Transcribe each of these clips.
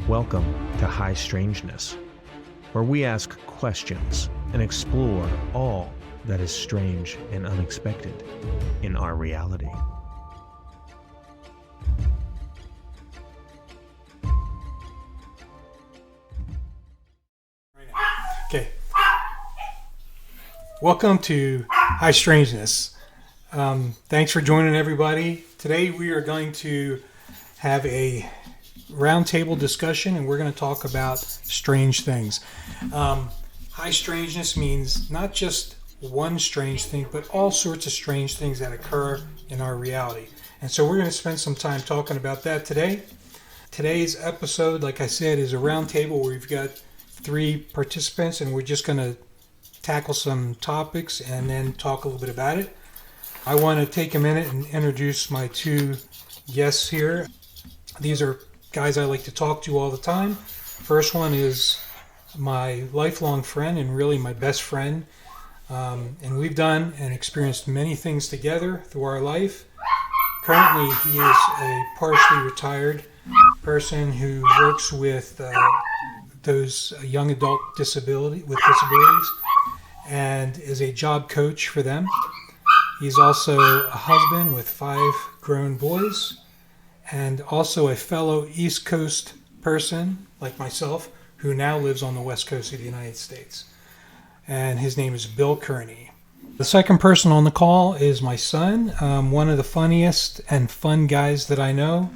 Welcome to High Strangeness, where we ask questions and explore all that is strange and unexpected in our reality. Okay. Welcome to High Strangeness. Thanks for joining, everybody. Today we are going to have a roundtable discussion, and we're going to talk about strange things. High strangeness means not just one strange thing, but all sorts of strange things that occur in our reality. And so we're going to spend some time talking about that today. Today's episode, like I said, is a roundtable where we've got 3 participants, and we're just going to tackle some topics and then talk a little bit about it. I want to take a minute and introduce my 2 guests here. These are guys I like to talk to all the time. First one is my lifelong friend and really my best friend. And we've done and experienced many things together through our life. Currently, he is a partially retired person who works with those young adult with disabilities and is a job coach for them. He's also a husband with 5 grown boys, and also a fellow East Coast person like myself who now lives on the West Coast of the United States. And his name is Bill Kearney. The second person on the call is my son, one of the funniest and fun guys that I know.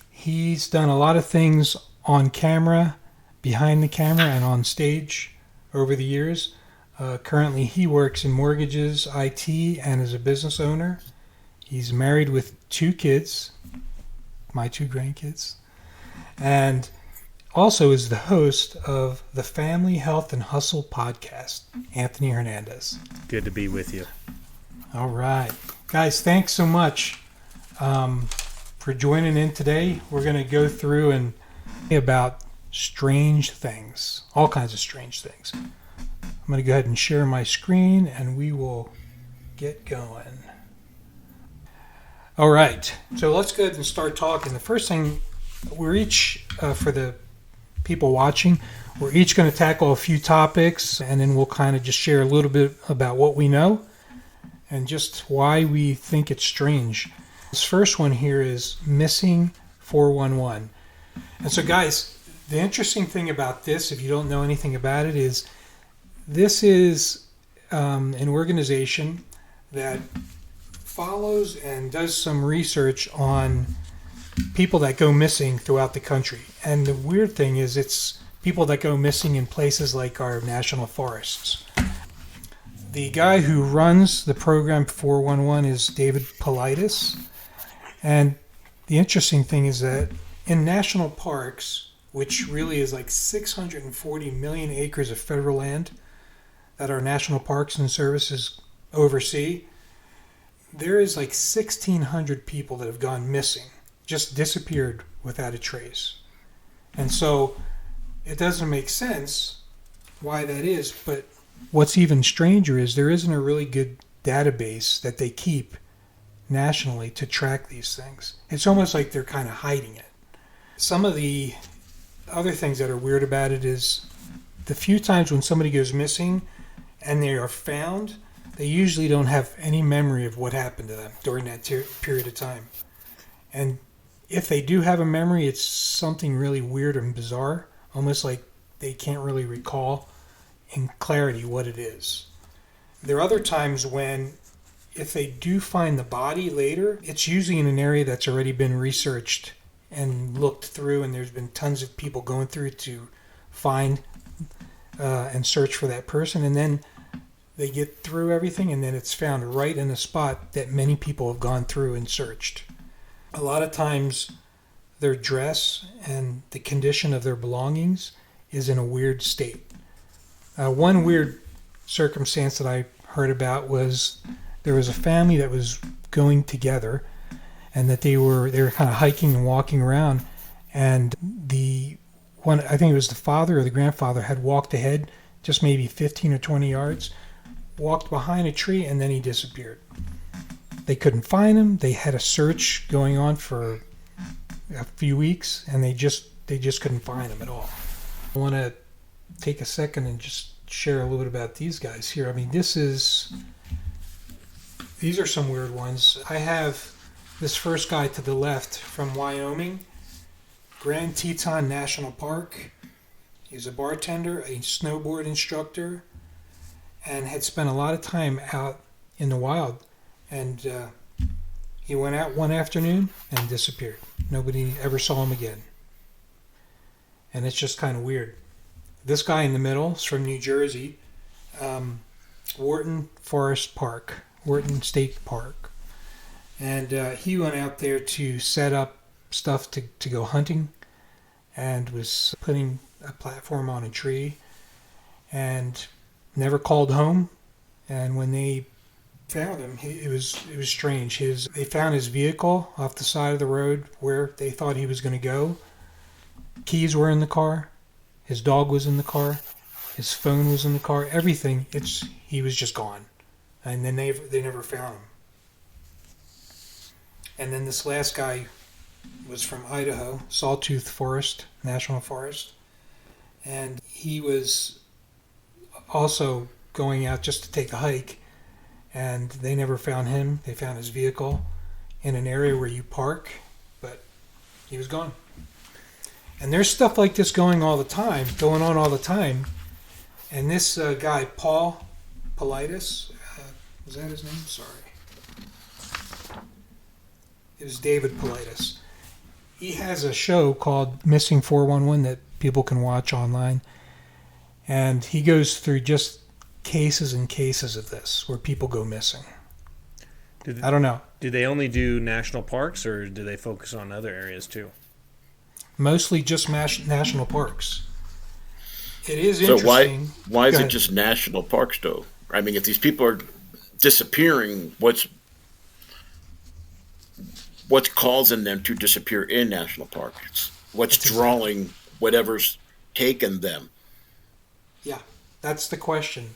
He's done a lot of things on camera, behind the camera, and on stage over the years. Currently, he works in mortgages, IT, and is a business owner. He's married with 2 kids, my 2 grandkids, and also is the host of the Family Health and Hustle podcast, Anthony Hernandez. Good to be with you. All right. Guys, thanks so much for joining in today. We're going to go through and about strange things, all kinds of strange things. I'm going to go ahead and share my screen, and we will get going. All right, so let's go ahead and start talking. The first thing, we're each, for the people watching, we're each going to tackle a few topics, and then we'll kind of just share a little bit about what we know and just why we think it's strange. This first one here is missing 411. And so, guys, the interesting thing about this, if you don't know anything about it, is this is an organization that follows and does some research on people that go missing throughout the country. And the weird thing is it's people that go missing in places like our national forests. The guy who runs the program 411 is David Paulides. And the interesting thing is that in national parks, which really is like 640 million acres of federal land that our national parks and services oversee, there is like 1,600 people that have gone missing, just disappeared without a trace. And so it doesn't make sense why that is, but what's even stranger is there isn't a really good database that they keep nationally to track these things. It's almost like they're kind of hiding it. Some of the other things that are weird about it is the few times when somebody goes missing and they are found, they usually don't have any memory of what happened to them during that period of time. And if they do have a memory, it's something really weird and bizarre, almost like they can't really recall in clarity what it is. There are other times when, if they do find the body later, it's usually in an area that's already been researched and looked through, and there's been tons of people going through to find and search for that person, and then they get through everything, and then it's found right in a spot that many people have gone through and searched. A lot of times their dress and the condition of their belongings is in a weird state. One weird circumstance that I heard about was there was a family that was going together, and that they were kind of hiking and walking around, and the one, I think it was the father or the grandfather, had walked ahead just maybe 15 or 20 yards, walked behind a tree, and then he disappeared. They couldn't find him. They had a search going on for a few weeks, and they just couldn't find him at all. I want to take a second and just share a little bit about these guys here. I mean, these are some weird ones. I have this first guy to the left from Wyoming, Grand Teton National Park. He's a bartender, a snowboard instructor, and had spent a lot of time out in the wild. And he went out one afternoon and disappeared. Nobody ever saw him again. And it's just kind of weird. This guy in the middle is from New Jersey, Wharton State Park. And he went out there to set up stuff to go hunting, and was putting a platform on a tree, and never called home. And when they found him, it was strange. They found his vehicle off the side of the road where they thought he was going to go. Keys were in the car. His dog was in the car. His phone was in the car. Everything. He was just gone. And then they never found him. And then this last guy was from Idaho, Sawtooth Forest, National Forest. And he was also going out just to take a hike. And they never found him. They found his vehicle in an area where you park, but he was gone. And there's stuff like this going on all the time. And this guy, Paul Paulides, was that his name? Sorry. It was David Paulides. He has a show called Missing 411 that people can watch online. And he goes through just cases and cases of this where people go missing. I don't know. Do they only do national parks, or do they focus on other areas too? Mostly just national parks. It is interesting. So why is it just national parks, though? I mean, if these people are disappearing, what's causing them to disappear in national parks? What's drawing whatever's taken them? Yeah, that's the question.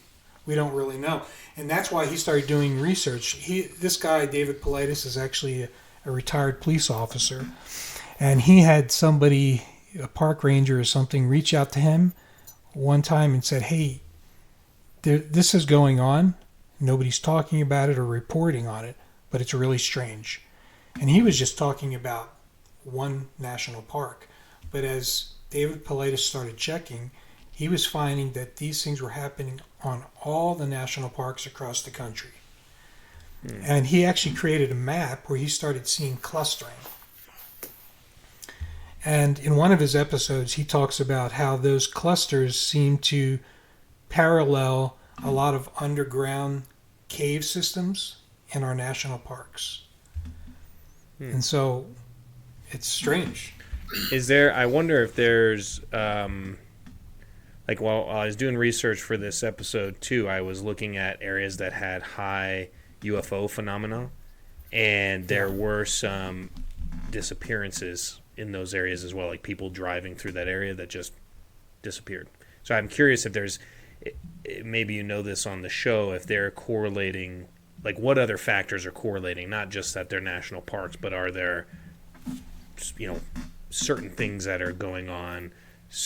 We don't really know. And that's why he started doing research. This guy, David Paulides, is actually a retired police officer. And he had somebody, a park ranger or something, reach out to him one time and said, hey, this is going on. Nobody's talking about it or reporting on it, but it's really strange. And he was just talking about one national park. But as David Paulides started checking, he was finding that these things were happening on all the national parks across the country. And he actually created a map where he started seeing clustering. And in one of his episodes, he talks about how those clusters seem to parallel a lot of underground cave systems in our national parks. And so it's strange. I wonder if there's, like while I was doing research for this episode too, I was looking at areas that had high UFO phenomena, and there were some disappearances in those areas as well, like people driving through that area that just disappeared. So I'm curious if there's, maybe you know this on the show, if they're correlating, like what other factors are correlating, not just that they're national parks, but are there, certain things that are going on,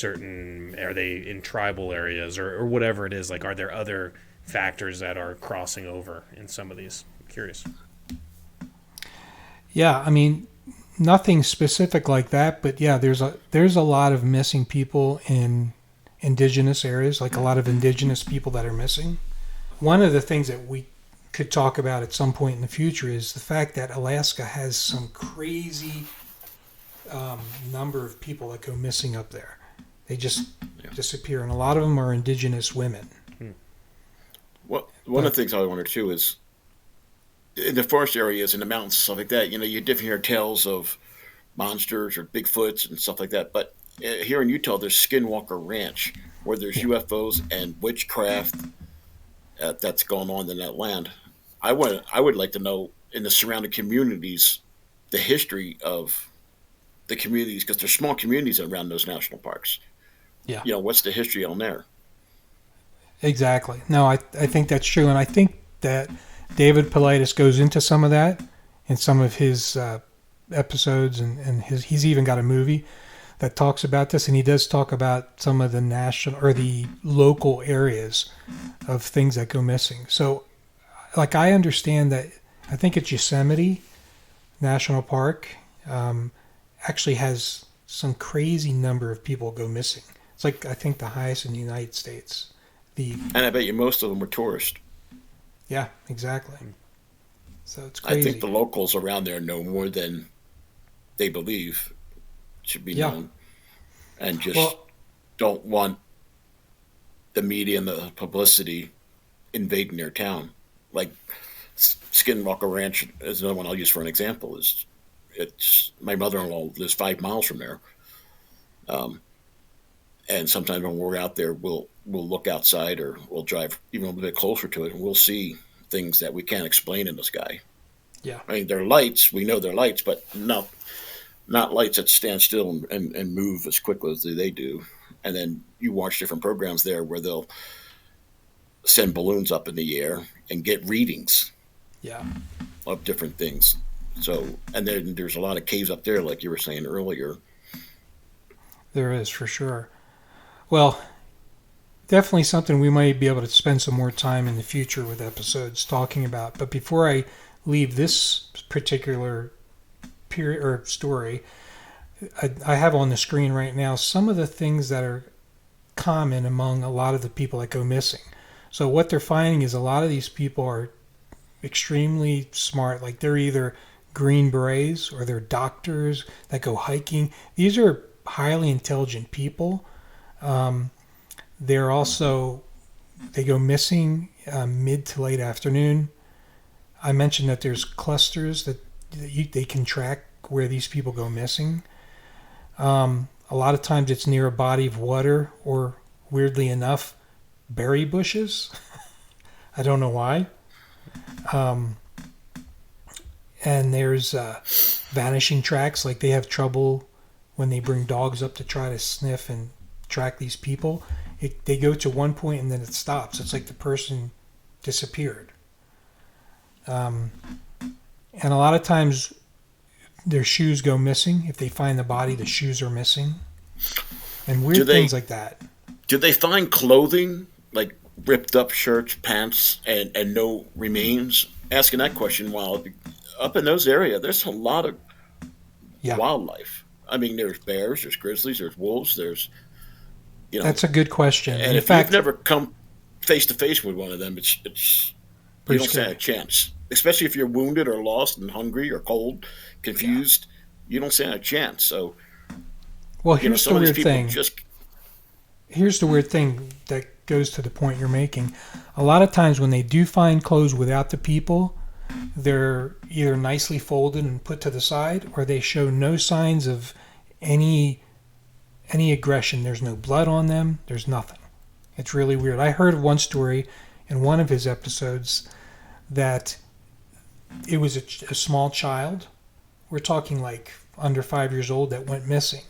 are they in tribal areas or whatever it is, like are there other factors that are crossing over in some of these? I'm curious. Yeah, I mean, nothing specific like that, but yeah, there's a lot of missing people in indigenous areas, like a lot of indigenous people that are missing. One of the things that we could talk about at some point in the future is the fact that Alaska has some crazy number of people that go missing up there. They just disappear, and a lot of them are indigenous women. Well, one of the things I wonder too is in the forest areas, in the mountains, stuff like that. You definitely hear tales of monsters or Bigfoots and stuff like that. But here in Utah, there's Skinwalker Ranch, where there's UFOs and witchcraft that's going on in that land. I would like to know in the surrounding communities the history of the communities, because there's small communities around those national parks. Yeah. What's the history on there? Exactly. No, I think that's true. And I think that David Paulides goes into some of that in some of his episodes, and he's even got a movie that talks about this, and he does talk about some of the national or the local areas of things that go missing. So, like, I understand that I think it's Yosemite National Park actually has some crazy number of people go missing. It's like, I think, the highest in the United States. And I bet you most of them were tourists. Yeah, exactly. So it's I crazy. think the locals around there know more than they believe should be known, and just don't want the media and the publicity invading their town. Like Skinwalker Ranch is another one I'll use for an example. It's my mother-in-law lives 5 miles from there, and sometimes when we're out there, we'll look outside or we'll drive even a little bit closer to it, and we'll see things that we can't explain in the sky. Yeah, I mean, they're lights. We know they're lights, but not lights that stand still and move as quickly as they do. And then you watch different programs there where they'll send balloons up in the air and get readings of different things. So, and then there's a lot of caves up there, like you were saying earlier. there is, for sure. Well, definitely something we might be able to spend some more time in the future with episodes talking about. But before I leave this particular period or story, I have on the screen right now some of the things that are common among a lot of the people that go missing. So what they're finding is a lot of these people are extremely smart. Like, they're either Green Berets or they're doctors that go hiking. These are highly intelligent people. They're also, they go missing mid to late afternoon. I mentioned that there's clusters that they can track where these people go missing. A lot of times it's near a body of water or, weirdly enough, berry bushes. I don't know why. And there's vanishing tracks. Like, they have trouble when they bring dogs up to try to sniff and track these people. They go to one point and then it stops. It's like the person disappeared. And a lot of times their shoes go missing. If they find the body, the shoes are missing. And weird things like that. Do they find clothing, like ripped up shirts, pants, and no remains? Asking that question while up in those areas, there's a lot of wildlife. I mean, there's bears, there's grizzlies, there's wolves, there's, That's a good question. And if you've never come face to face with one of them, it's you don't stand a chance. Especially if you're wounded or lost and hungry or cold, confused, you don't stand a chance. So, well, here's the weird thing. Here's the weird thing that goes to the point you're making. A lot of times when they do find clothes without the people, they're either nicely folded and put to the side, or they show no signs of any aggression. There's no blood on them. There's nothing. It's really weird. I heard one story in one of his episodes that it was a small child. We're talking like under 5 years old that went missing.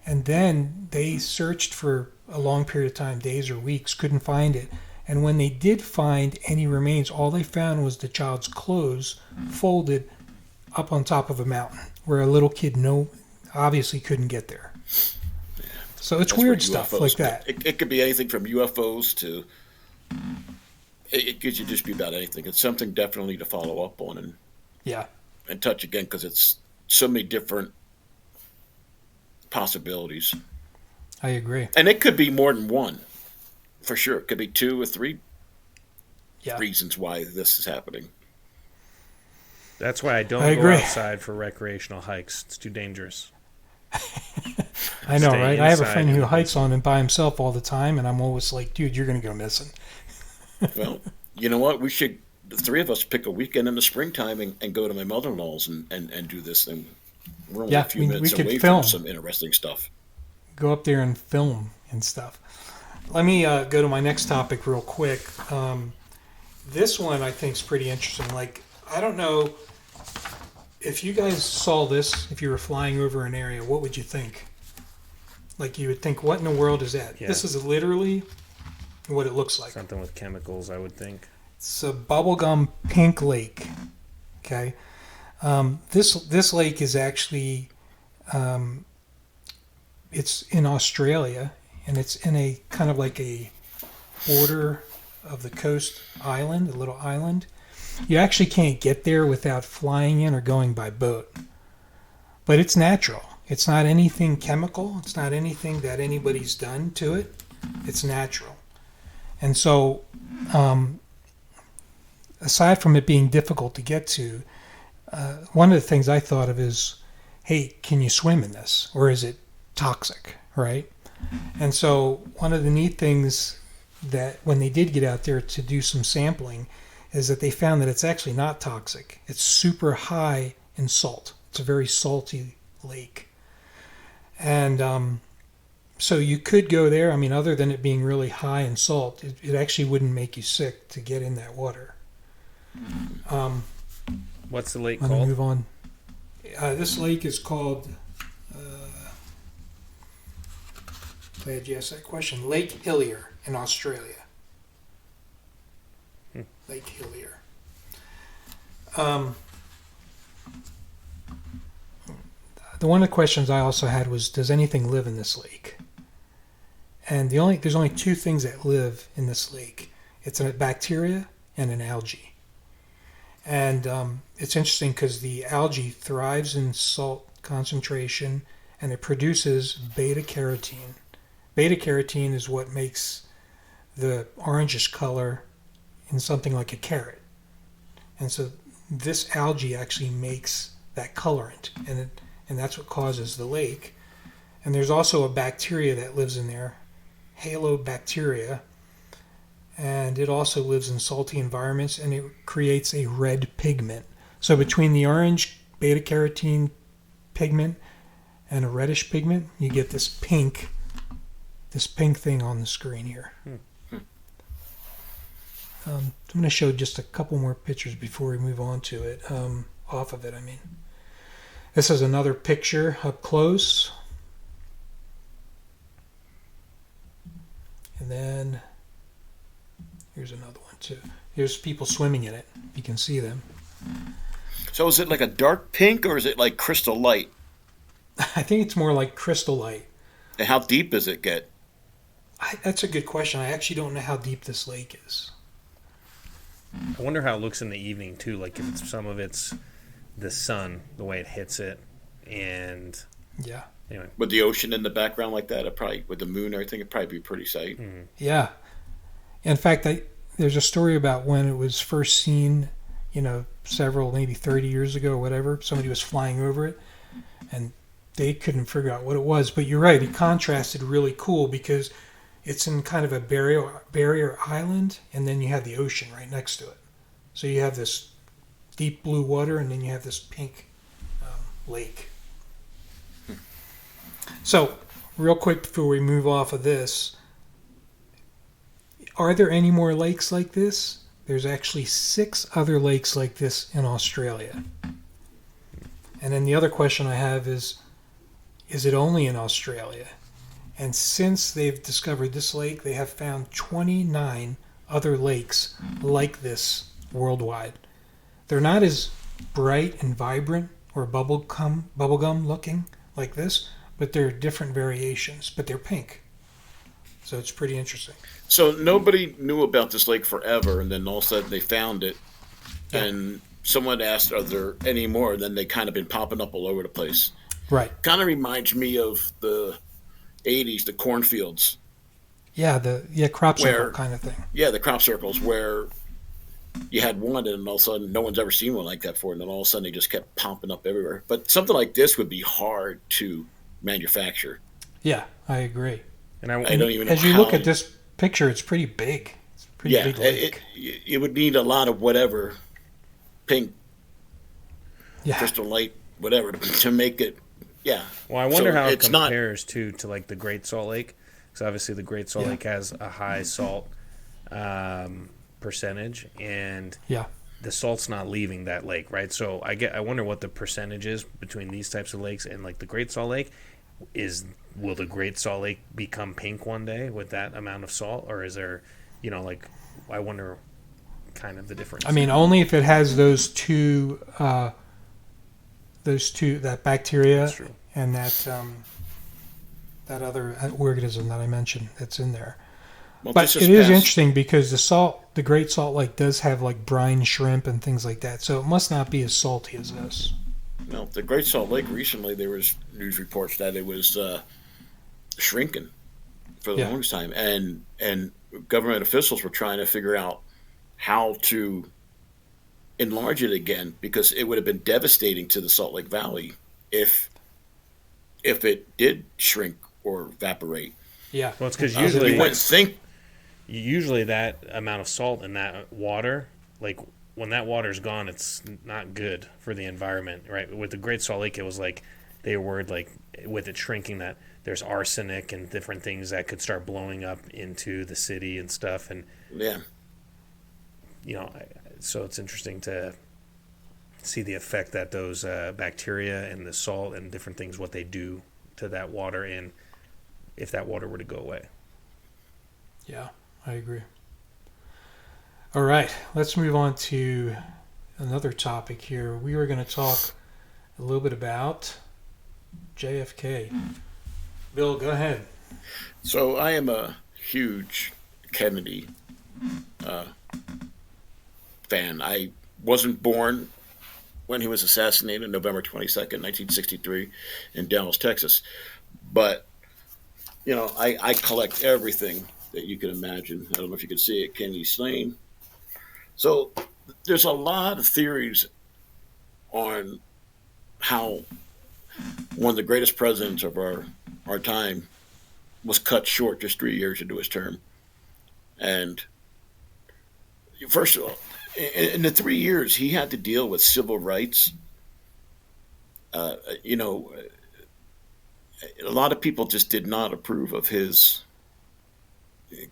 And then they searched for a long period of time, days or weeks, couldn't find it. And when they did find any remains, all they found was the child's clothes folded up on top of a mountain where a little kid obviously couldn't get there. So it's weird stuff like that. It could be anything from UFOs to... It could just be about anything. It's something definitely to follow up on and touch again, because it's so many different possibilities. I agree. And it could be more than one, for sure. It could be 2 or 3 reasons why this is happening. That's why I don't go outside for recreational hikes. It's too dangerous. I know, right? I have a friend who hikes on it by himself all the time, and I'm always like, dude, you're going to go missing. Well, you know what? We should, the 3 of us, pick a weekend in the springtime and go to my mother-in-law's and do this thing. We're only a few minutes away from some interesting stuff. Go up there and film and stuff. Let me go to my next topic real quick. This one I think is pretty interesting. Like, I don't know if you guys saw this, if you were flying over an area, what would you think? Like, you would think, what in the world is that? Yeah. This is literally what it looks like. Something with chemicals, I would think. It's a bubblegum pink lake. Okay. This lake is actually it's in Australia, and it's in a kind of like a border of the coast island, a little island. You actually can't get there without flying in or going by boat. But it's natural. It's not anything chemical. It's not anything that anybody's done to it. It's natural. And so, aside from it being difficult to get to, one of the things I thought of is, hey, can you swim in this? Or is it toxic, right? And so one of the neat things that when they did get out there to do some sampling is that they found that it's actually not toxic. It's super high in salt. It's a very salty lake. And so you could go there. I mean, other than it being really high in salt, it actually wouldn't make you sick to get in that water. What's the lake I'm going to called? move on. This lake is called, glad you asked that question, Lake Hillier in Australia. Lake Hillier. One of the questions I also had was, does anything live in this lake? And there's only two things that live in this lake. It's a bacteria and an algae. And it's interesting because the algae thrives in salt concentration, and it produces beta-carotene. Beta-carotene is what makes the orangish color in something like a carrot. And so this algae actually makes that colorant, and that's what causes the lake. And there's also a bacteria that lives in there, halobacteria, and it also lives in salty environments, and it creates a red pigment. So between the orange beta-carotene pigment and a reddish pigment, you get this pink thing on the screen here. I'm going to show just a couple more pictures before we move on to it, off of it, I mean. This is another picture up close. And then here's another one too. Here's people swimming in it. You can see them. So is it like a dark pink or is it like crystal light? I think it's more like crystal light. And how deep does it get? That's a good question. I actually don't know how deep this lake is. I wonder how it looks in the evening too. Like if it's some of it's the sun, the way it hits it, and yeah. Anyway, with the ocean in the background like that, with the moon and everything, it'd probably be pretty sight. Mm-hmm. Yeah. In fact, there's a story about when it was first seen, several, maybe 30 years ago or whatever. Somebody was flying over it, and they couldn't figure out what it was. But you're right, it contrasted really cool because it's in kind of a barrier island, and then you have the ocean right next to it. So you have this deep blue water, and then you have this pink lake. So, real quick before we move off of this, are there any more lakes like this? There's actually 6 other lakes like this in Australia. And then the other question I have is it only in Australia? And since they've discovered this lake, they have found 29 other lakes like this worldwide. They're not as bright and vibrant or bubblegum looking like this, but they're different variations, but they're pink. So it's pretty interesting. So nobody knew about this lake forever, and then all of a sudden they found it, and someone asked, are there any more? And then they kind of been popping up all over the place. Right. Kind of reminds me of the 80s, the cornfields. Yeah, the crop circle kind of thing. Yeah, the crop circles where you had one, and all of a sudden no one's ever seen one like that before, and then all of a sudden they just kept popping up everywhere. But something like this would be hard to manufacture. Yeah, I agree. And I don't even know as you look at this picture, it's pretty big. It's a pretty big lake. It would need a lot of whatever pink, crystal light, whatever to make it. Yeah. Well, I wonder how it compares to like the Great Salt Lake, because obviously the Great Salt Lake has a high salt percentage, and the salt's not leaving that lake, right? So I wonder what the percentage is between these types of lakes and like the Great Salt Lake. Will the Great Salt Lake become pink one day with that amount of salt, or is there, I wonder kind of the difference. I mean, only if it has those two those two, that That's bacteria true. and that other organism that I mentioned that's in there. Well, But just it this is past interesting because the Great Salt Lake does have like brine shrimp and things like that, so it must not be as salty as this. well, the Great Salt Lake recently there was news reports that it was shrinking for the Yeah, longest time, and government officials were trying to figure out how to enlarge it again because it would have been devastating to the Salt Lake Valley if it did shrink or evaporate. yeah. Well, it's because You usually wouldn't think, that amount of salt in that water, like when that water's gone, it's not good for the environment, right? With the Great Salt Lake, it was like they were worried, like with it shrinking, that there's arsenic and different things that could start blowing up into the city and stuff, and yeah. so it's interesting to see the effect that those bacteria and the salt and different things, what they do to that water, and if that water were to go away. Yeah, I agree. All right, let's move on to another topic here. We were going to talk a little bit about JFK. Bill, go ahead. So I am a huge Kennedy fan. I wasn't born when he was assassinated November 22nd, 1963, in Dallas, Texas. But, I collect everything that you can imagine. I don't know if you can see it, Kennedy Slain. So there's a lot of theories on how one of the greatest presidents of our time was cut short just 3 years into his term. And first of all, in the 3 years, he had to deal with civil rights. Uh, you know, a lot of people just did not approve of his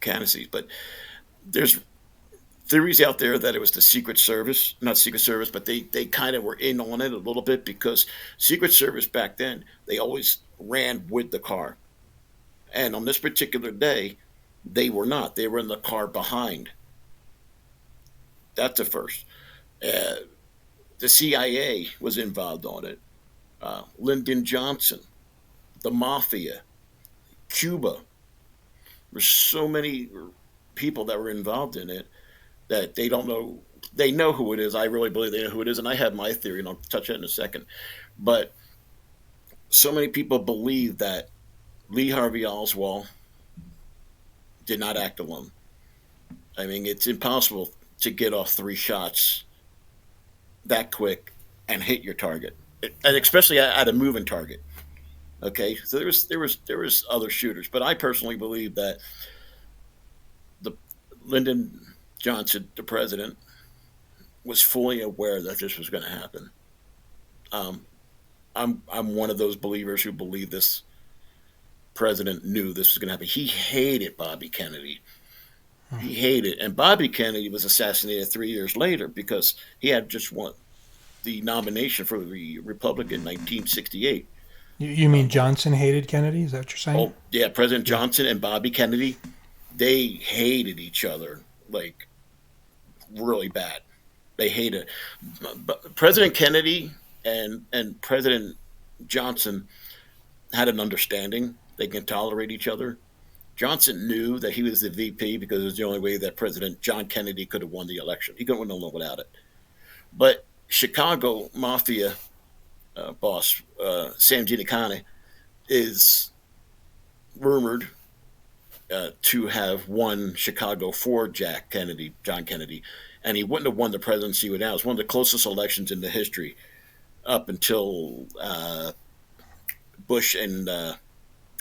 candidacy. But there's theories out there that it was the Secret Service, not Secret Service, but they kind of were in on it a little bit because Secret Service back then, they always ran with the car. And on this particular day, they were not. They were in the car behind. That's the first. Uh, the CIA was involved on it. Lyndon Johnson, the mafia, Cuba. There's so many people that were involved in it that they don't know. They know who it is. I really believe they know who it is, and I have my theory, and I'll touch that in a second. But so many people believe that Lee Harvey Oswald did not act alone. I mean, it's impossible to get off 3 shots that quick and hit your target, and especially at a moving target. Okay, so there was other shooters, but I personally believe that the Lyndon Johnson, the president, was fully aware that this was going to happen. Um, I'm one of those believers who believe this president knew this was going to happen. He hated Bobby Kennedy. He hated, and Bobby Kennedy was assassinated 3 years later because he had just won the nomination for the Republican in 1968. You mean Johnson hated Kennedy? Is that what you're saying? Oh yeah, President Yeah. Johnson and Bobby Kennedy, they hated each other like really bad. They hated but President Kennedy and President Johnson had an understanding. They can tolerate each other. Johnson knew that he was the VP because it was the only way that President John Kennedy could have won the election. He couldn't win alone without it. But Chicago mafia boss Sam Giancana is rumored to have won Chicago for John Kennedy, and he wouldn't have won the presidency without. It was one of the closest elections in the history up until Bush and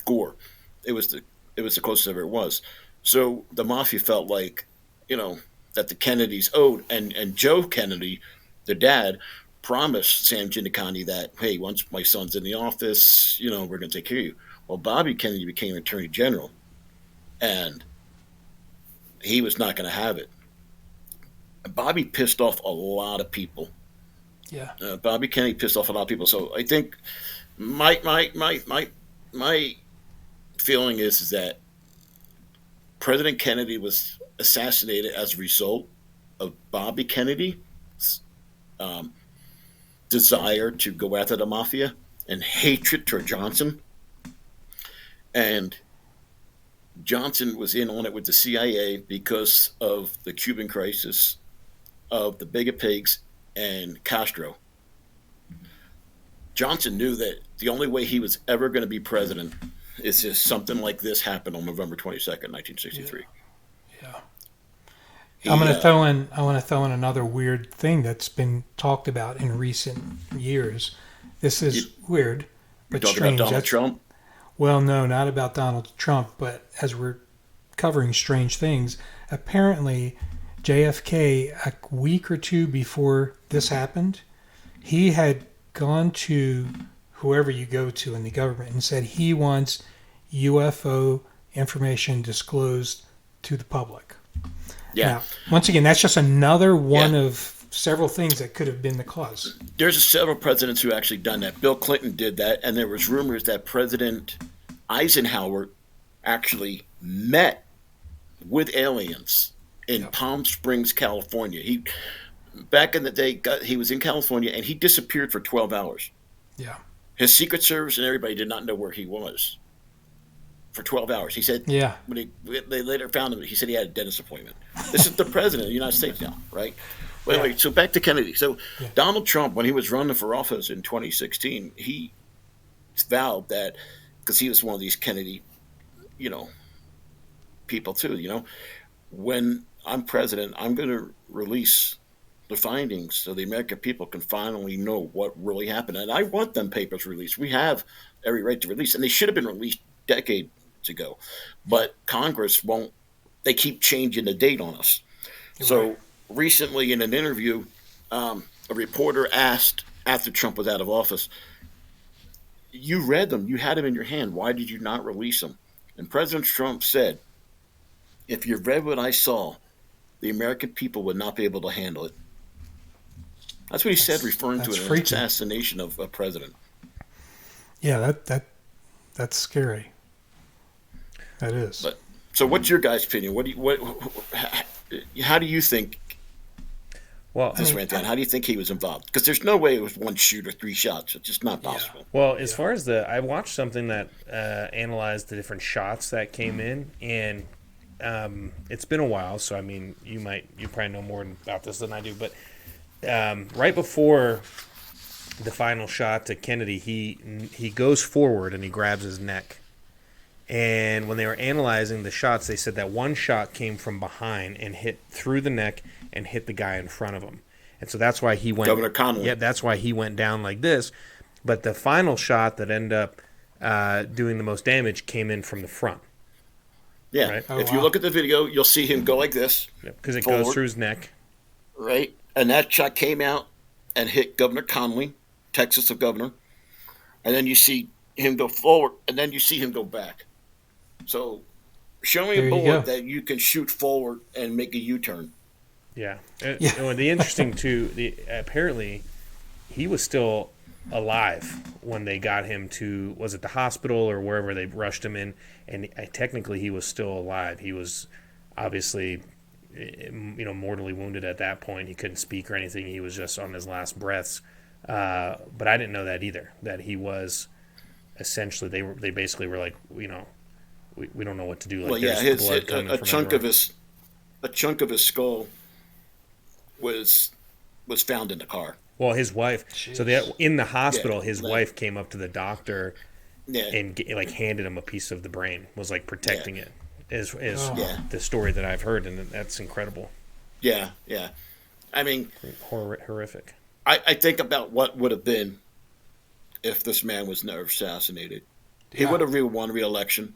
Gore. It was the closest ever it was. So the mafia felt like, that the Kennedys owed, and Joe Kennedy, the dad, promised Sam Giancana that, hey, once my son's in the office, we're going to take care of you. Well, Bobby Kennedy became Attorney General, and he was not going to have it. Bobby pissed off a lot of people. Yeah. Bobby Kennedy pissed off a lot of people. So I think my feeling is that President Kennedy was assassinated as a result of Bobby Kennedy um, desire to go after the mafia and hatred toward Johnson. And Johnson was in on it with the CIA because of the Cuban crisis, of the Big Pigs, and Castro. Johnson knew that the only way he was ever going to be president is if something like this happened on November 22nd, 1963. Yeah. He, I want to throw in another weird thing that's been talked about in recent years. This is weird, but talking strange. about Donald Trump? Well, no, not about Donald Trump, but as we're covering strange things, apparently JFK, a week or two before this happened, he had gone to whoever you go to in the government and said he wants UFO information disclosed to the public. Yeah. Now, once again, that's just another one of several things that could have been the cause. There's several presidents who actually done that. Bill Clinton did that, and there was rumors that President Eisenhower actually met with aliens in Palm Springs, California. He back in the day, he was in California, and he disappeared for 12 hours. Yeah. His Secret Service and everybody did not know where he was for 12 hours. He said, when they later found him, he said he had a dentist appointment. This is the president of the United States now, right? Well, anyway, so back to Kennedy. So Donald Trump, when he was running for office in 2016, he vowed that, because he was one of these Kennedy, people too, when I'm president, I'm going to release the findings so the American people can finally know what really happened. And I want them papers released. We have every right to release, and they should have been released decades ago. But Congress won't. They keep changing the date on us. So recently in an interview, a reporter asked, after Trump was out of office, you read them, you had them in your hand, why did you not release them? And President Trump said, if you read what I saw, the American people would not be able to handle it. That's what he said, referring to an assassination of a president. Yeah, that's scary. That is. But so, what's your guys' opinion? How do you think this went down? How do you think he was involved? Because there's no way it was one shoot or three shots. It's just not possible. Well, as far as I watched something that analyzed the different shots that came in, and it's been a while. So I mean, you probably know more about this than I do, but. Right before the final shot to Kennedy, he goes forward and he grabs his neck. And when they were analyzing the shots, they said that one shot came from behind and hit through the neck and hit the guy in front of him. And so that's why he went. Governor Connolly. Yeah, that's why he went down like this. But the final shot that ended up doing the most damage came in from the front. Yeah. Right? If you look at the video, you'll see him go like this. Because it goes through his neck. Right. And that shot came out and hit Governor Connolly, Texas governor. And then you see him go forward, and then you see him go back. So showing a bullet that you can shoot forward and make a U-turn. Yeah. The interesting, too, apparently he was still alive when they got him to, was it the hospital or wherever they rushed him in? And technically he was still alive. He was obviously... mortally wounded at that point. He couldn't speak or anything. He was just on his last breaths. But I didn't know that either. That he was essentially they basically were like, we don't know what to do. Like, a chunk of his skull was found in the car. Well, his wife. Jeez. So in the hospital, his wife came up to the doctor and handed him a piece of the brain. Was like protecting it. Is the story that I've heard, and that's incredible. Yeah. I mean, horrific. I think about what would have been if this man was never assassinated. He would have won re-election.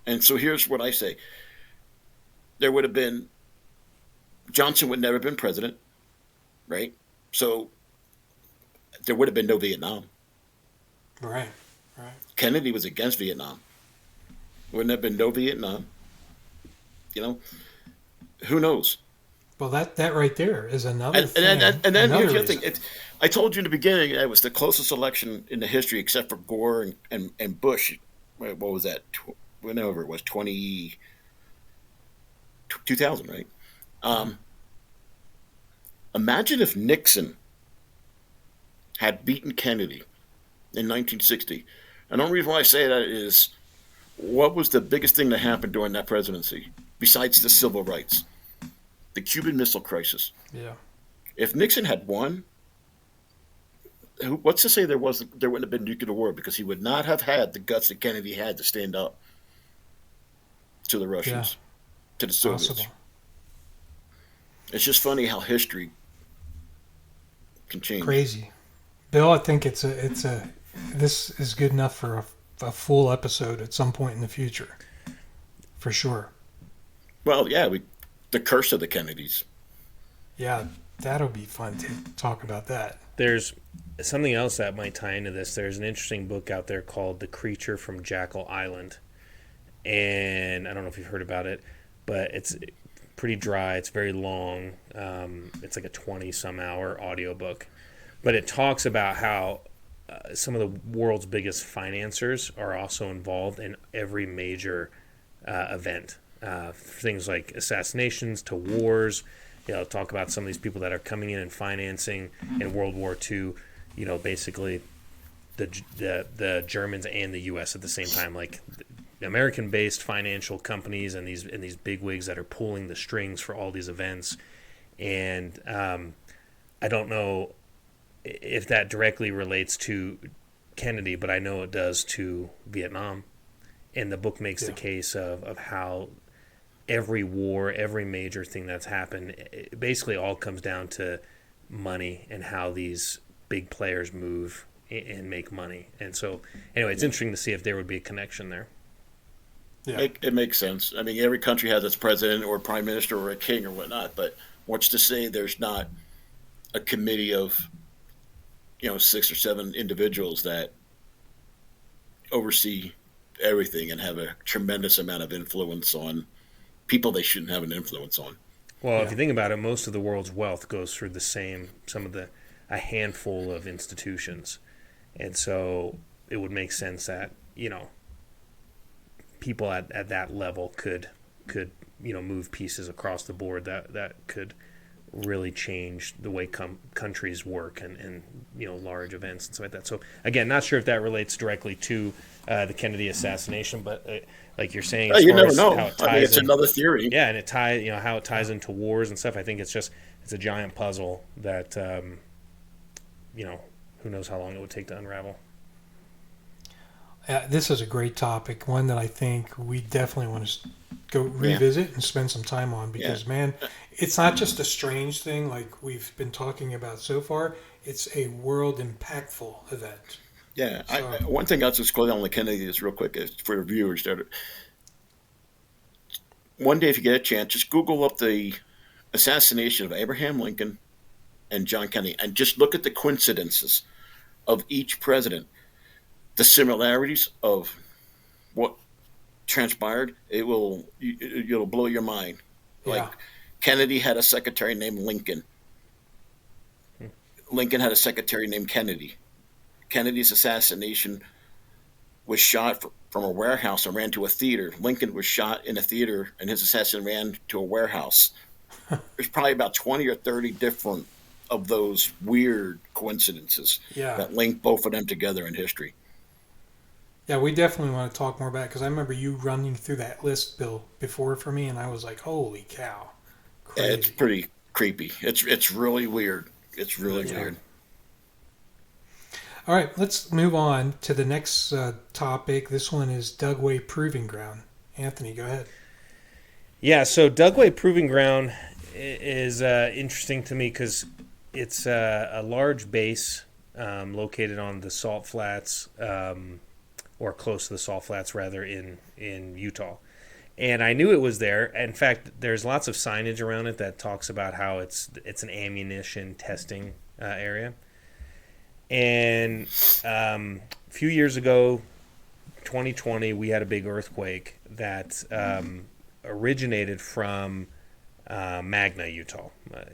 And so here's what I say. There would have been, Johnson would never have been president, right? So there would have been no Vietnam. Right. Kennedy was against Vietnam. Wouldn't have been no Vietnam. Who knows? Well, that right there is another thing. And then here's the other thing. I told you in the beginning it was the closest election in the history, except for Gore and Bush. What was that? Whenever it was 2000, right? Imagine if Nixon had beaten Kennedy in 1960. And the only reason why I say that is, what was the biggest thing that happened during that presidency, besides the civil rights? The Cuban Missile Crisis. Yeah. If Nixon had won, what's to say there wouldn't have been nuclear war, because he would not have had the guts that Kennedy had to stand up to the Russians, to the Soviets. Possible. It's just funny how history can change. Crazy, Bill. I think it's a. This is good enough for a full episode at some point in the future, for sure. Well, yeah, the curse of the Kennedys. Yeah, that'll be fun to talk about that. There's something else that might tie into this. There's an interesting book out there called The Creature from Jekyll Island. And I don't know if you've heard about it, but it's pretty dry. It's very long. It's like a 20-some hour audiobook. But it talks about how some of the world's biggest financiers are also involved in every major event. Things like assassinations to wars. Talk about some of these people that are coming in and financing in World War II. Basically the Germans and the U.S. at the same time, like American-based financial companies and these bigwigs that are pulling the strings for all these events. And I don't know if that directly relates to Kennedy, but I know it does to Vietnam. And the book makes the case of how every war, every major thing that's happened, it basically all comes down to money and how these big players move and make money. And so, anyway, it's interesting to see if there would be a connection there. Yeah. It makes sense. I mean, every country has its president or prime minister or a king or whatnot, but what's to say there's not a committee of 6 or 7 individuals that oversee everything and have a tremendous amount of influence on people they shouldn't have an influence on. Well, if you think about it, most of the world's wealth goes through a handful of institutions. And so it would make sense that, people at that level could move pieces across the board that could really change the way countries work and large events and stuff like that. So again, not sure if that relates directly to the Kennedy assassination, but like you're saying, you never know. It's another theory. Yeah, and how it ties into wars and stuff. I think it's a giant puzzle that who knows how long it would take to unravel. This is a great topic, one that I think we definitely want to go revisit and spend some time on, because, man, it's not just a strange thing like we've been talking about so far. It's a world impactful event. Yeah. So, one thing I'll just close on the Kennedys real quick is for the viewers. One day, if you get a chance, just Google up the assassination of Abraham Lincoln and John Kennedy and just look at the coincidences of each president. The similarities of what transpired, it'll blow your mind. Like Kennedy had a secretary named Lincoln. Lincoln had a secretary named Kennedy. Kennedy's assassination was shot from a warehouse and ran to a theater. Lincoln was shot in a theater, and his assassin ran to a warehouse. There's probably about 20 or 30 different of those weird coincidences that link both of them together in history. Yeah, we definitely want to talk more about it, because I remember you running through that list, Bill, before for me, and I was like, holy cow. Crazy. Yeah, it's pretty creepy. It's really weird. It's really weird. All right, let's move on to the next topic. This one is Dugway Proving Ground. Anthony, go ahead. Yeah, so Dugway Proving Ground is interesting to me because it's a large base located on the Salt Flats, or close to the Salt Flats, rather, in Utah. And I knew it was there. In fact, there's lots of signage around it that talks about how it's an ammunition testing area. And a few years ago, 2020, we had a big earthquake that originated from Magna, Utah.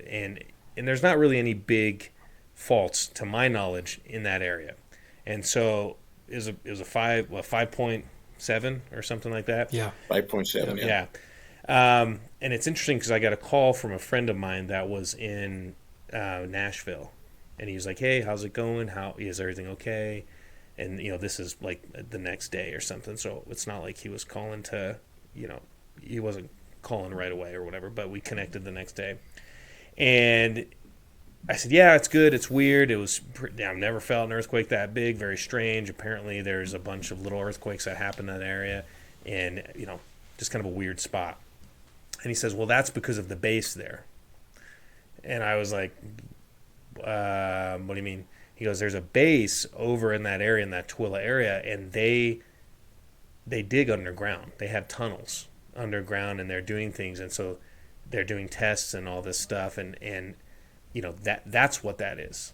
And there's not really any big faults, to my knowledge, in that area. And so it was a 5.7 or something like that. Yeah, 5.7. Yeah. And it's interesting because I got a call from a friend of mine that was in Nashville, And he was like, "Hey, how's it going? How is everything okay?" And this is like the next day or something. So it's not like he was calling to, he wasn't calling right away or whatever. But we connected the next day, and I said, "Yeah, it's good. It's weird. I've never felt an earthquake that big. Very strange. Apparently, there's a bunch of little earthquakes that happen in that area, and just kind of a weird spot." And he says, "Well, that's because of the base there." And I was like, "What do you mean?" He goes, "There's a base over in that area, in that Twila area, and they dig underground. They have tunnels underground, and they're doing things, and so they're doing tests and all this stuff, and that's what that is."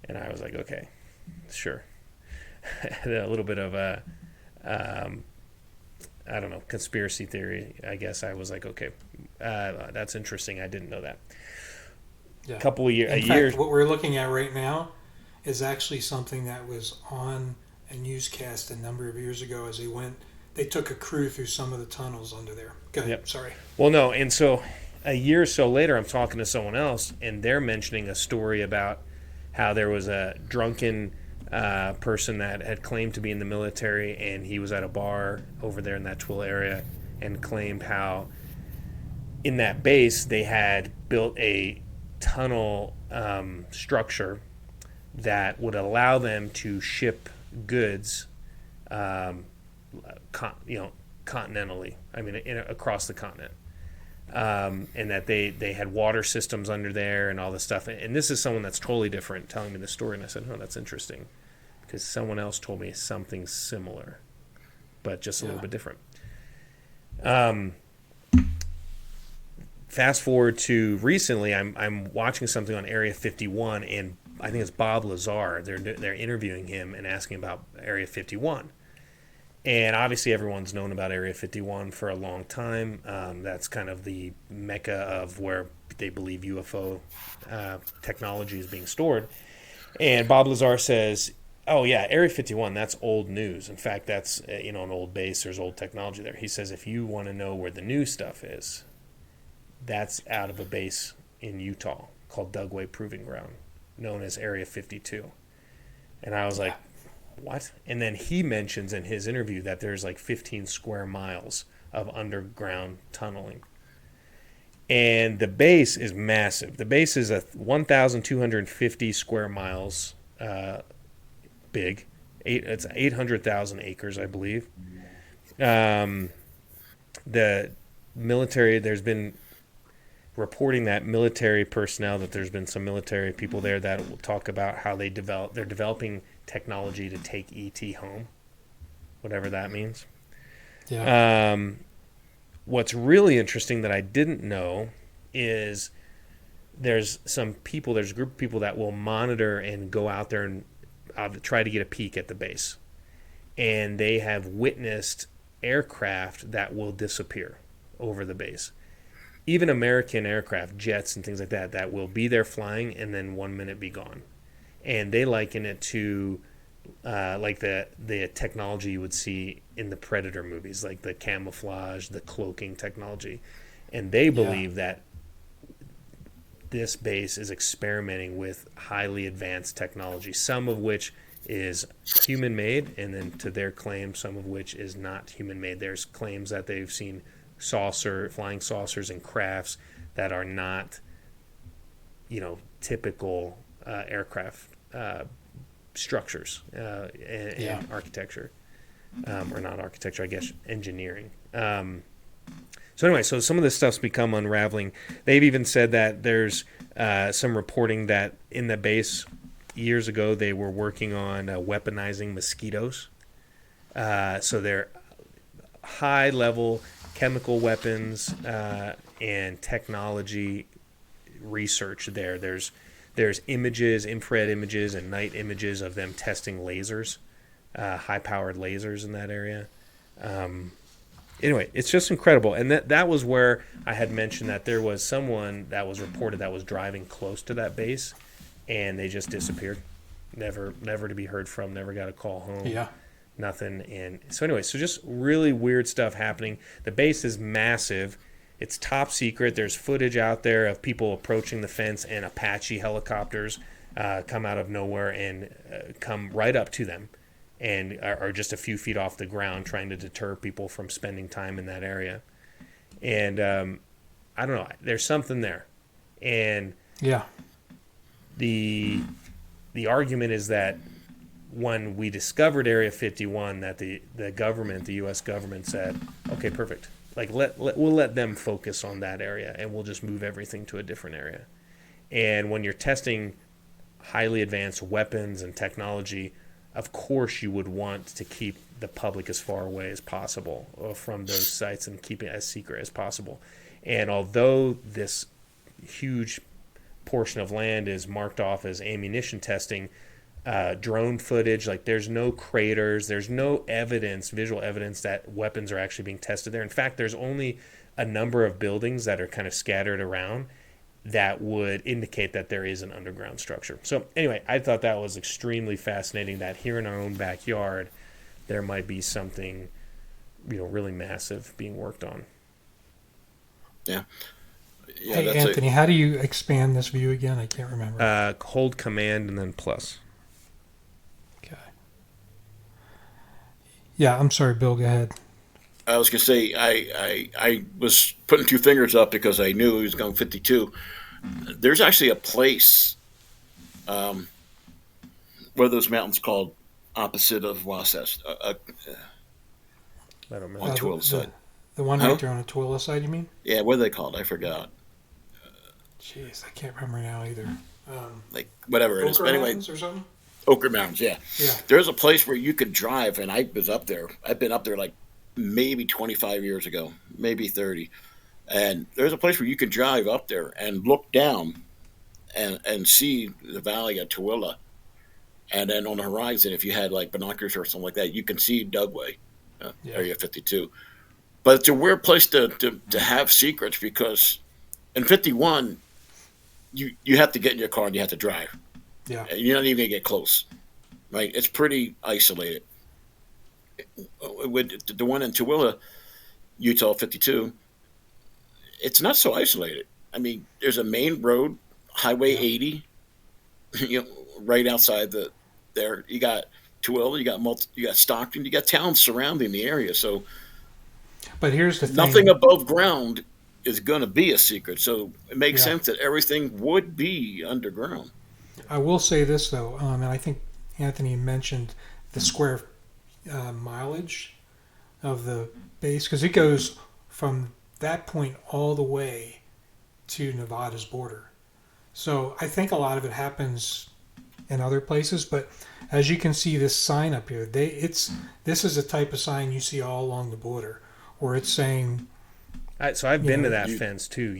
And I was like, "Okay, sure." A little bit of a I don't know, conspiracy theory, I guess. I was like, "Okay, that's interesting. I didn't know that." Yeah. Couple of In fact, what we're looking at right now is actually something that was on a newscast a number of years ago. As they took a crew through some of the tunnels under there. Go ahead. Yep. Sorry. Well, no, and so a year or so later, I'm talking to someone else, and they're mentioning a story about how there was a drunken person that had claimed to be in the military, and he was at a bar over there in that Twill area, and claimed how in that base they had built a tunnel structure that would allow them to ship goods, continentally. I mean, across the continent. And that they had water systems under there and all this stuff. And this is someone that's totally different telling me the story. And I said, "Oh, that's interesting," because someone else told me something similar, but just a little bit different. Fast forward to recently, I'm watching something on Area 51, and I think it's Bob Lazar. They're interviewing him and asking about Area 51. And obviously everyone's known about Area 51 for a long time. That's kind of the mecca of where they believe UFO technology is being stored. And Bob Lazar says, "Oh yeah, Area 51, that's old news. In fact, that's an old base. There's old technology there." He says, "If you want to know where the new stuff is, that's out of a base in Utah called Dugway Proving Ground, known as Area 52. And I was like, "What?" And then he mentions in his interview that there's like 15 square miles of underground tunneling. And the base is massive. The base is 1,250 square miles big. It's 800,000 acres, I believe. The military, there's been reporting that military personnel, that there's been some military people there that will talk about how they're developing technology to take ET home, whatever that means. Yeah. What's really interesting that I didn't know is there's a group of people that will monitor and go out there and try to get a peek at the base. And they have witnessed aircraft that will disappear over the base. Even American aircraft, jets and things like that, that will be there flying and then 1 minute be gone. And they liken it to like the technology you would see in the Predator movies, like the camouflage, the cloaking technology. And they believe that this base is experimenting with highly advanced technology, some of which is human-made, and then to their claim, some of which is not human-made. There's claims that they've seen flying saucers and crafts that are not, typical aircraft structures and architecture, or not architecture, I guess, engineering. So anyway, so some of this stuff's become unraveling. They've even said that there's some reporting that in the base years ago they were working on weaponizing mosquitoes. So they're high-level chemical weapons and technology research there. There's images, infrared images, and night images of them testing lasers, high-powered lasers in that area. Anyway, it's just incredible. And that was where I had mentioned that there was someone that was reported that was driving close to that base, and they just disappeared. Never to be heard from, never got a call home. Yeah. Nothing. And so anyway, so just really weird stuff happening. The base is massive. It's top secret. There's footage out there of people approaching the fence and Apache helicopters come out of nowhere and come right up to them and are just a few feet off the ground trying to deter people from spending time in that area. And I don't know, there's something there. And Yeah. the argument is that when we discovered Area 51, that the government, the U.S. government, said, okay, perfect. Like we'll let them focus on that area, and we'll just move everything to a different area. And when you're testing highly advanced weapons and technology, of course you would want to keep the public as far away as possible from those sites and keep it as secret as possible. And although this huge portion of land is marked off as ammunition testing, drone footage, like there's no craters, there's no evidence, visual evidence that weapons are actually being tested there. In fact, there's only a number of buildings that are kind of scattered around that would indicate that there is an underground structure. So anyway, I thought that was extremely fascinating, that here in our own backyard there might be something, really massive being worked on. Yeah. Hey, Anthony, how do you expand this view again? I can't remember. Hold command and then plus. Okay. Yeah, I'm sorry, Bill, go ahead. I was going to say, I was putting two fingers up because I knew he was going 52. There's actually a place, what are those mountains called opposite of Wasatch? I don't know. On Tooele side. The one right there on the Tooele side, you mean? Yeah, what are they called? I forgot. Jeez, I can't remember now either. Like, whatever it is. Ochre But anyway, Mountains or something? Ochre Mountains, yeah. Yeah. There's a place where you could drive, and I was up there. I've been up there like maybe 25 years ago, maybe 30. And there's a place where you can drive up there and look down and see the valley of Tooele. And then on the horizon, if you had like binoculars or something like that, you can see Dugway, Area 52. But it's a weird place to have secrets because in 51, you have to get in your car and you have to drive. Yeah. You're not even going to get close, right? It's pretty isolated. With the one in Tooele, Utah 52, it's not so isolated. I mean, there's a main road, Highway 80, right outside there. You got Tooele, you got Stockton, you got towns surrounding the area. So, but here's the thing: nothing above ground is going to be a secret. So it makes sense that everything would be underground. I will say this though, and I think Anthony mentioned the square mileage of the base, because it goes from that point all the way to Nevada's border. So I think a lot of it happens in other places, but as you can see this sign up here, this is a type of sign you see all along the border where it's saying. So I've been to that fence too.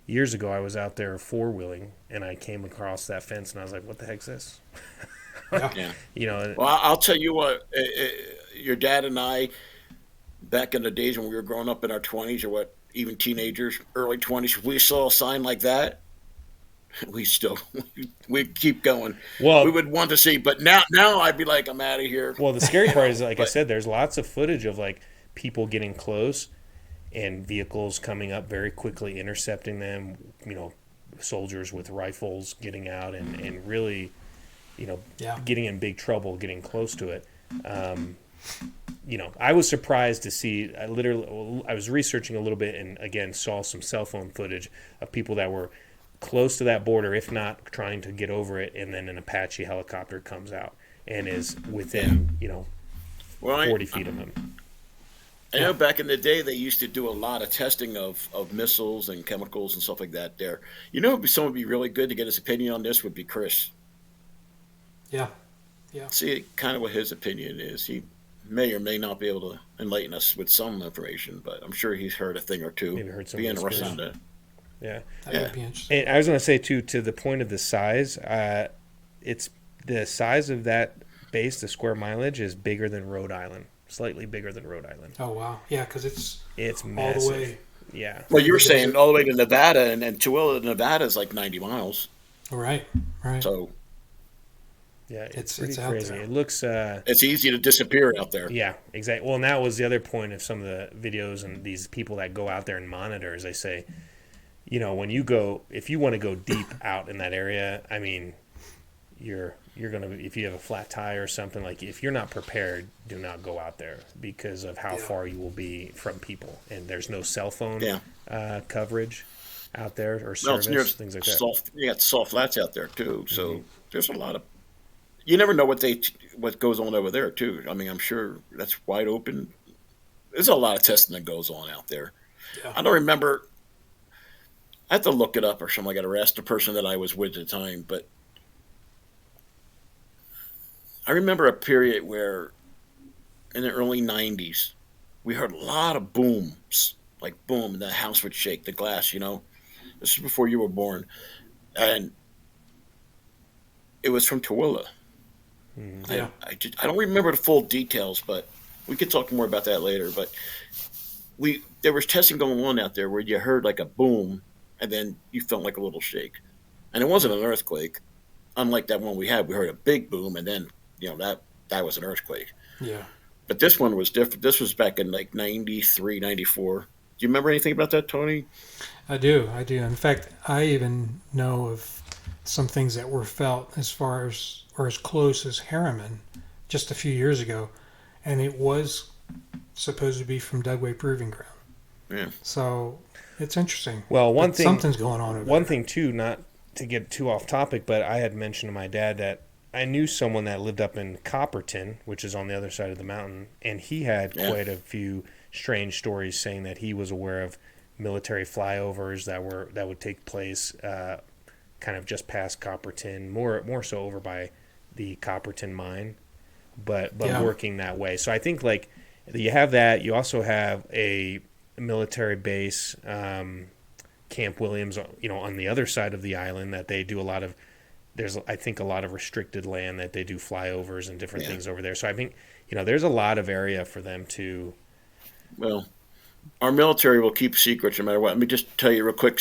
Years ago, I was out there four-wheeling, and I came across that fence, and I was like, "What the heck's this?" Yeah. Well, I'll tell you what. Your dad and I, back in the days when we were growing up in our 20s or even teenagers, early 20s, we saw a sign like that. We keep going. Well, we would want to see, but now I'd be like, I'm out of here. Well, the scary part is, like I said, there's lots of footage of like people getting close and vehicles coming up very quickly, intercepting them. Soldiers with rifles getting out and really, getting in big trouble, getting close to it. I was surprised to see. I was researching a little bit and again saw some cell phone footage of people that were close to that border, if not trying to get over it, and then an Apache helicopter comes out and is within 40 feet of them. I know back in the day they used to do a lot of testing of missiles and chemicals and stuff like that there. Someone would be really good to get his opinion on this would be Chris. Yeah. See kind of what his opinion is. He may or may not be able to enlighten us with some information, but I'm sure he's heard a thing or two. Maybe heard some. Be interested in that. Yeah. That would be interesting. And I was going to say too, to the point of the size, it's the size of that base, the square mileage is bigger than Rhode Island. Slightly bigger than Rhode Island. Oh wow, yeah, because it's massive. All the way. Yeah. Well, you were saying all the way to Nevada, and Tooele, Nevada is like 90 miles. Right. So. Yeah, it's out crazy. there. It looks. It's easy to disappear out there. Yeah, exactly. Well, and that was the other point of some of the videos and these people that go out there and monitor. As they say, when you go, if you want to go deep out in that area, I mean, you're gonna, if you have a flat tire or something, like if you're not prepared, do not go out there because of how far you will be from people, and there's no cell phone coverage out there or service, things like that. You got salt flats out there too, so there's a lot of, you never know what goes on over there too. I mean, I'm sure that's wide open. There's a lot of testing that goes on out there. Yeah. I don't remember. I have to look it up or something. I got to ask the person that I was with at the time, but I remember a period where in the early 90s, we heard a lot of booms, like boom, and the house would shake, the glass, you know. This is before you were born. And it was from Tooele. Yeah. I don't remember the full details, but we could talk more about that later. But there was testing going on out there where you heard like a boom, and then you felt like a little shake. And it wasn't an earthquake. Unlike that one we heard a big boom, and then, you know, that was an earthquake. Yeah. But this one was different. This was back in like 93, 94. Do you remember anything about that, Tony? I do. In fact, I even know of some things that were felt as far as, or as close as Harriman just a few years ago. And it was supposed to be from Dugway Proving Ground. Yeah. So it's interesting. Well, something's going on over there. One thing, too, not to get too off topic, but I had mentioned to my dad that I knew someone that lived up in Copperton, which is on the other side of the mountain, and he had quite a few strange stories saying that he was aware of military flyovers that would take place kind of just past Copperton, more so over by the Copperton mine, but working that way. So I think like you have that. You also have a military base, Camp Williams, you know, on the other side of the island that they do a lot of. There's, I think, a lot of restricted land that they do flyovers and different things over there. So I think, you know, there's a lot of area for them to. Well, our military will keep secrets no matter what. Let me just tell you a real quick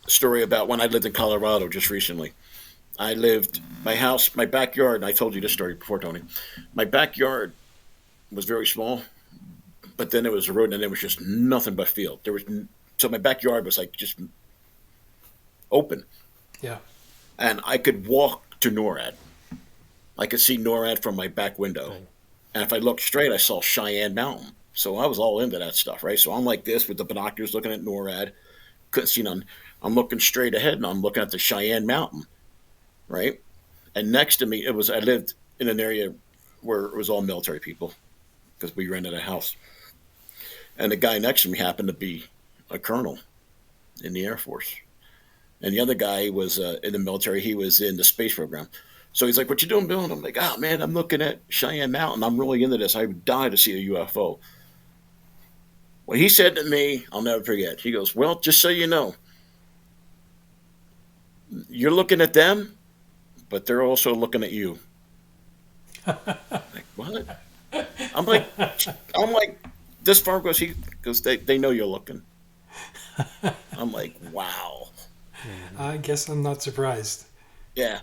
story about when I lived in Colorado just recently. My backyard, and I told you this story before, Tony. My backyard was very small, but then there was a road, and there was just nothing but field. So my backyard was like just open. Yeah. And I could walk to NORAD. I could see NORAD from my back window. Right. And if I looked straight, I saw Cheyenne Mountain. So I was all into that stuff, right? So I'm like this with the binoculars looking at NORAD. Couldn't see none. I'm looking straight ahead, and I'm looking at the Cheyenne Mountain, right? And next to me, I lived in an area where it was all military people because we rented a house. And the guy next to me happened to be a colonel in the Air Force. And the other guy was in the military. He was in the space program. So he's like, "What you doing, Bill?" And I'm like, "Oh, man, I'm looking at Cheyenne Mountain. I'm really into this. I would die to see a UFO." Well, he said to me, I'll never forget. He goes, "Well, just so you know, you're looking at them, but they're also looking at you." Like, what? I'm like, this far goes he? Because they know you're looking. I'm like, wow. I guess I'm not surprised. Yeah.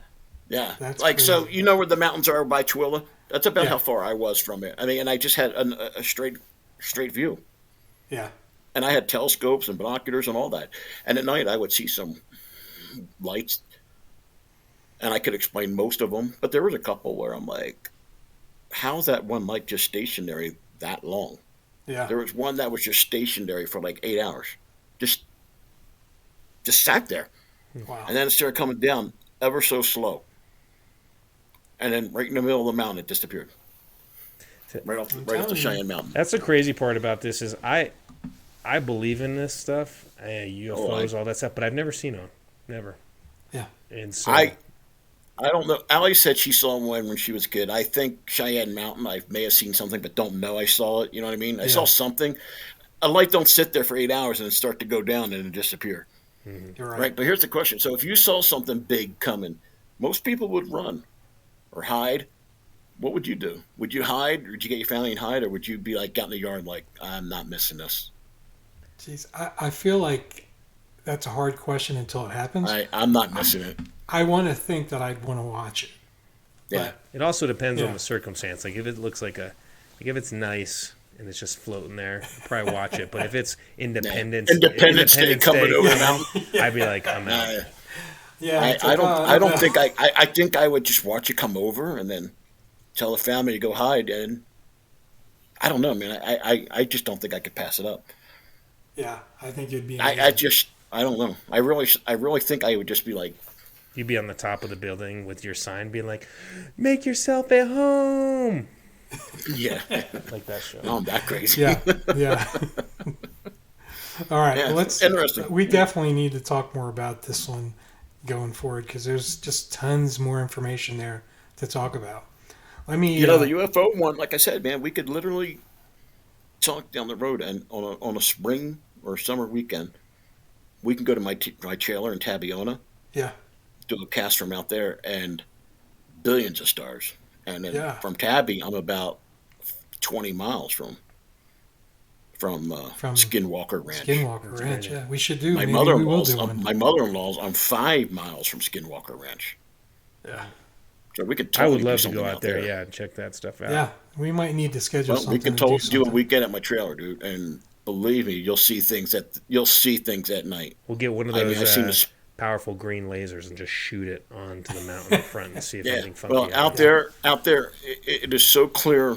That's like crazy. So, you know where the mountains are by Tooele? That's about how far I was from it. I mean, and I just had a straight view. Yeah. And I had telescopes and binoculars and all that. And at night I would see some lights, and I could explain most of them. But there was a couple where I'm like, how's that one light just stationary that long? Yeah. There was one that was just stationary for like 8 hours. Just sat there. Wow. And then it started coming down ever so slow. And then right in the middle of the mountain, it disappeared. Right off the Cheyenne Mountain. That's the crazy part about this is I believe in this stuff, UFOs, all that stuff, but I've never seen one. Never. Yeah. And so I don't know. Allie said she saw one when she was a kid. I think Cheyenne Mountain, I may have seen something, but don't know I saw it. You know what I mean? I saw something. A light don't sit there for 8 hours and then start to go down and then disappear. Mm-hmm. You're right. Right. But here's the question. So if you saw something big coming, most people would run or hide. What would you do? Would you hide, or would you get your family and hide, or would you be like out in the yard like, I'm not missing this? Jeez, I feel like that's a hard question until it happens. I'm not missing it. I want to think that I'd want to watch it. Yeah. It also depends on the circumstance. Like if it looks like if it's nice and it's just floating there, I'll probably watch it. But if it's Independence Day coming over the mountain, I'd be like, I'm out. Yeah, it's I like, don't oh, I no, don't no. think I think I would just watch you come over and then tell the family to go hide, and I don't know, man. I just don't think I could pass it up. Yeah, I think it'd be I amazing. just I don't know. I really think I would just be like, You'd be on the top of the building with your sign being like, make yourself at home. yeah, Like that show. no, I'm that crazy. Yeah, yeah. All right, Yeah, well, interesting. we definitely need to talk more about this one going forward because there's just tons more information there to talk about. Let me, The UFO one, like I said, man, we could literally talk down the road, and on a spring or summer weekend, we can go to my trailer in Tabiona, yeah, do a cast from out there, and billions of stars. And then yeah, from Tabby, I'm about 20 miles from from Skinwalker Ranch. Skinwalker That's Ranch. crazy. Yeah, we should do. My Maybe we will mother-in-law's do one. my mother-in-law's I'm 5 miles from Skinwalker Ranch, Yeah, so we could I would totally do love to something go out there, yeah, and check that stuff out. yeah. We might need to schedule Well, we something could to do totally do a something. weekend at my trailer, dude, and believe me, you'll see things at night. We'll get one of I mean, those I've seen this. powerful green lasers and just shoot it onto the mountain in front and see if Yeah. anything funky Well, happens. out there, it is so clear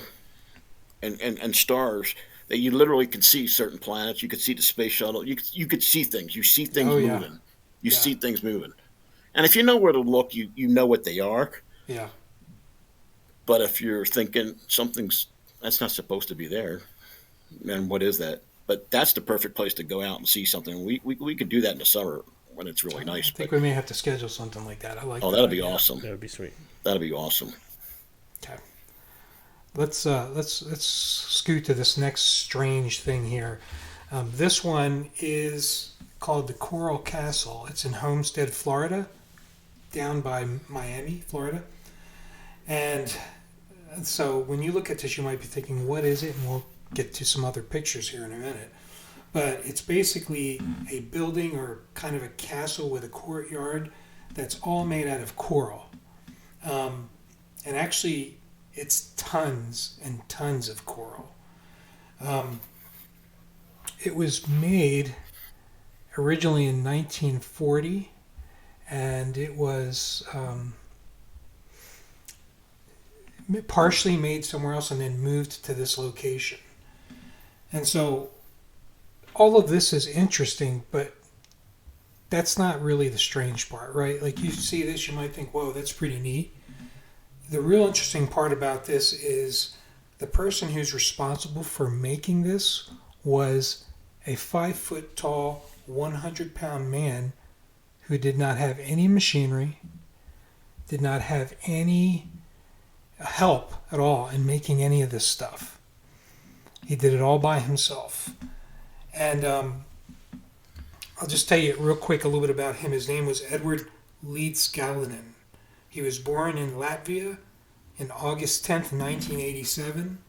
and stars that you literally can see certain planets. You could see the space shuttle. You could see things. You see things Oh, yeah. moving. You Yeah. see things moving. And if you know where to look, you know what they are. Yeah, But if you're thinking something's that's not supposed to be there, then what is that? But that's the perfect place to go out and see something. We could do that in the summer when it's really I nice. think But we may have to schedule something like that. I like. oh, that that'll be idea. awesome. That would be sweet. That'll be awesome. Okay. Let's scoot to this next strange thing here. This one is called the Coral Castle. It's in Homestead, Florida, down by Miami, Florida. And so when you look at this, you might be thinking, what is it? And we'll get to some other pictures here in a minute. But it's basically a building or kind of a castle with a courtyard that's all made out of coral. And actually, it's tons and tons of coral. It was made originally in 1940, and it was partially made somewhere else and then moved to this location. And so all of this is interesting, but that's not really the strange part, right? Like you see this, you might think, whoa, that's pretty neat. The real interesting part about this is the person who's responsible for making this was a 5 foot tall, 100-pound man who did not have any machinery, did not have any help at all in making any of this stuff. He did it all by himself. And I'll just tell you real quick a little bit about him. His name was Edward Leeds Gallinen. He was born in Latvia in August 10th, 1987.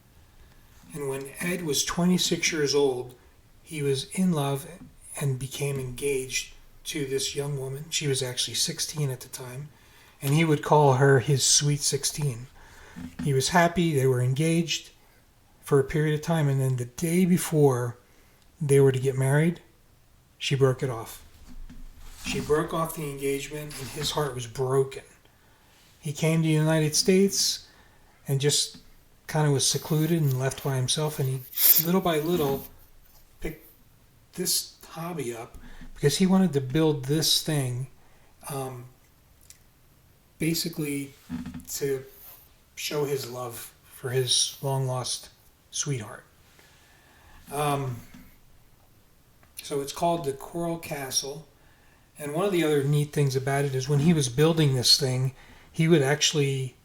And when Ed was 26 years old, he was in love and became engaged to this young woman. She was actually 16 at the time. And he would call her his sweet 16. He was happy. They were engaged for a period of time. And then the day before they were to get married, she broke it off. She broke off the engagement, and his heart was broken. He came to the United States and just kind of was secluded and left by himself, and he, little by little, picked this hobby up because he wanted to build this thing basically to show his love for his long-lost sweetheart. So it's called the Coral Castle. And one of the other neat things about it is when he was building this thing, he would actually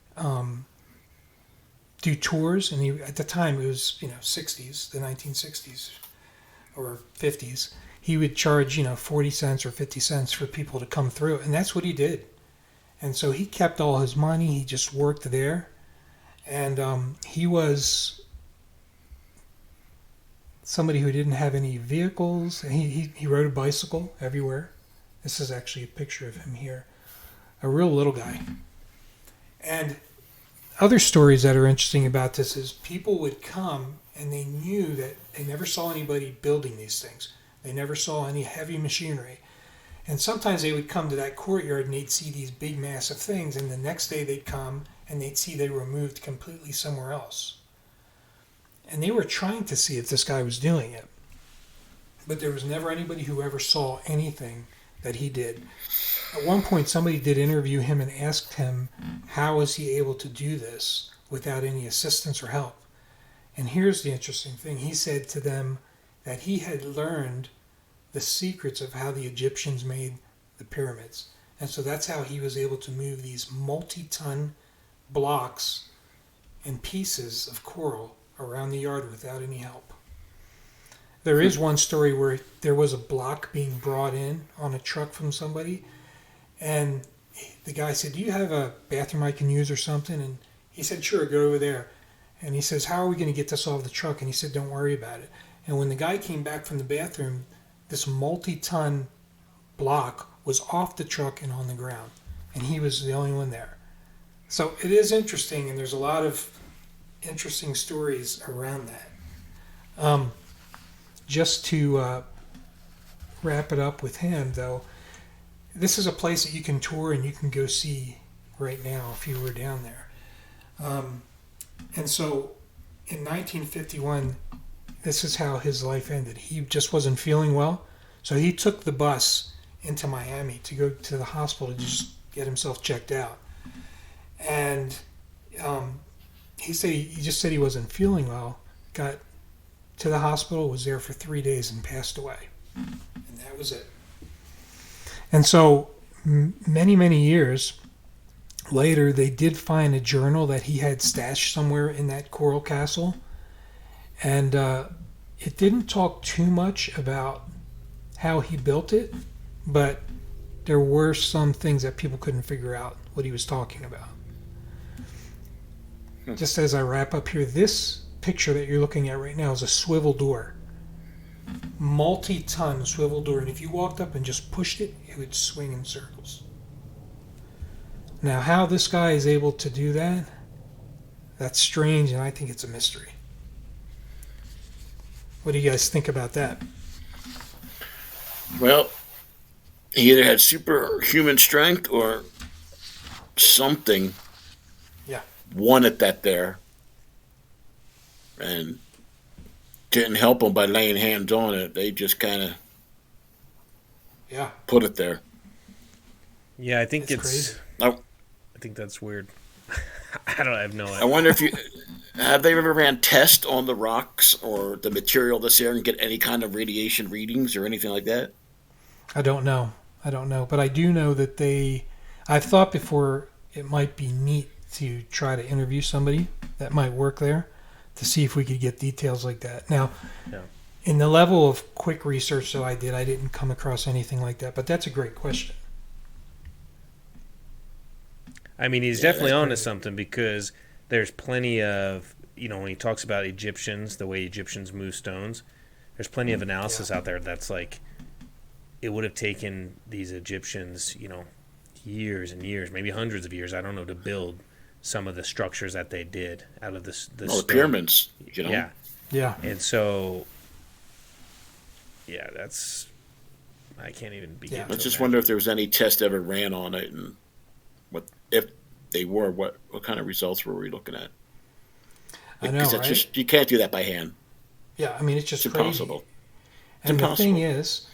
do tours. And he, at the time, it was 60s, the 1960s or 50s. He would charge 40 cents or 50 cents for people to come through, and that's what he did. And so he kept all his money. He just worked there, and he was somebody who didn't have any vehicles. He rode a bicycle everywhere. This is actually a picture of him here. A real little guy. And other stories that are interesting about this is people would come and they knew that they never saw anybody building these things. They never saw any heavy machinery. And sometimes they would come to that courtyard and they'd see these big massive things, and the next day they'd come and they'd see they were moved completely somewhere else. And they were trying to see if this guy was doing it. But there was never anybody who ever saw anything that he did. At one point, somebody did interview him and asked him, how was he able to do this without any assistance or help? And here's the interesting thing. He said to them that he had learned the secrets of how the Egyptians made the pyramids. And so that's how he was able to move these multi-ton blocks and pieces of coral around the yard without any help. There is one story where there was a block being brought in on a truck from somebody, and the guy said, do you have a bathroom I can use or something? And he said, sure, go over there. And he says, how are we going to get this off the truck? And he said, don't worry about it. And when the guy came back from the bathroom, this multi-ton block was off the truck and on the ground, and he was the only one there. So it is interesting, and there's a lot of interesting stories around that. Just to wrap it up with him, though, this is a place that you can tour and you can go see right now if you were down there. And so in 1951, this is how his life ended. He just wasn't feeling well, so he took the bus into Miami to go to the hospital to just get himself checked out. And he just said he wasn't feeling well, got to the hospital, was there for 3 days, and passed away. And that was it. And so many, many years later, they did find a journal that he had stashed somewhere in that coral castle. And it didn't talk too much about how he built it, but there were some things that people couldn't figure out what he was talking about. Just as I wrap up here, this picture that you're looking at right now is a swivel door. Multi-ton swivel door. And if you walked up and just pushed it, it would swing in circles. Now, how this guy is able to do that, that's strange, and I think it's a mystery. What do you guys think about that? Well, he either had superhuman strength or something wanted that there and didn't help them by laying hands on it. They just kind of put it there. Yeah, I think That's crazy. I think that's weird. I have no idea. I wonder if have they ever ran tests on the rocks or the material that's there and get any kind of radiation readings or anything like that? I don't know, but I do know that I've thought before it might be neat to try to interview somebody that might work there to see if we could get details like that. Now, in the level of quick research that I didn't come across anything like that, but that's a great question. I mean, he's definitely onto something, because there's plenty of, when he talks about Egyptians, the way Egyptians move stones, there's plenty of analysis out there that's like, it would have taken these Egyptians, years and years, maybe hundreds of years, I don't know, to build some of the structures that they did out of the pyramids, Yeah. And so, that's, I can't even begin. I just wonder if there was any test ever ran on it, and what if they were, what kind of results were we looking at? I know, right? Just, you can't do that by hand. Yeah, I mean, it's just impossible. Crazy. And the thing is,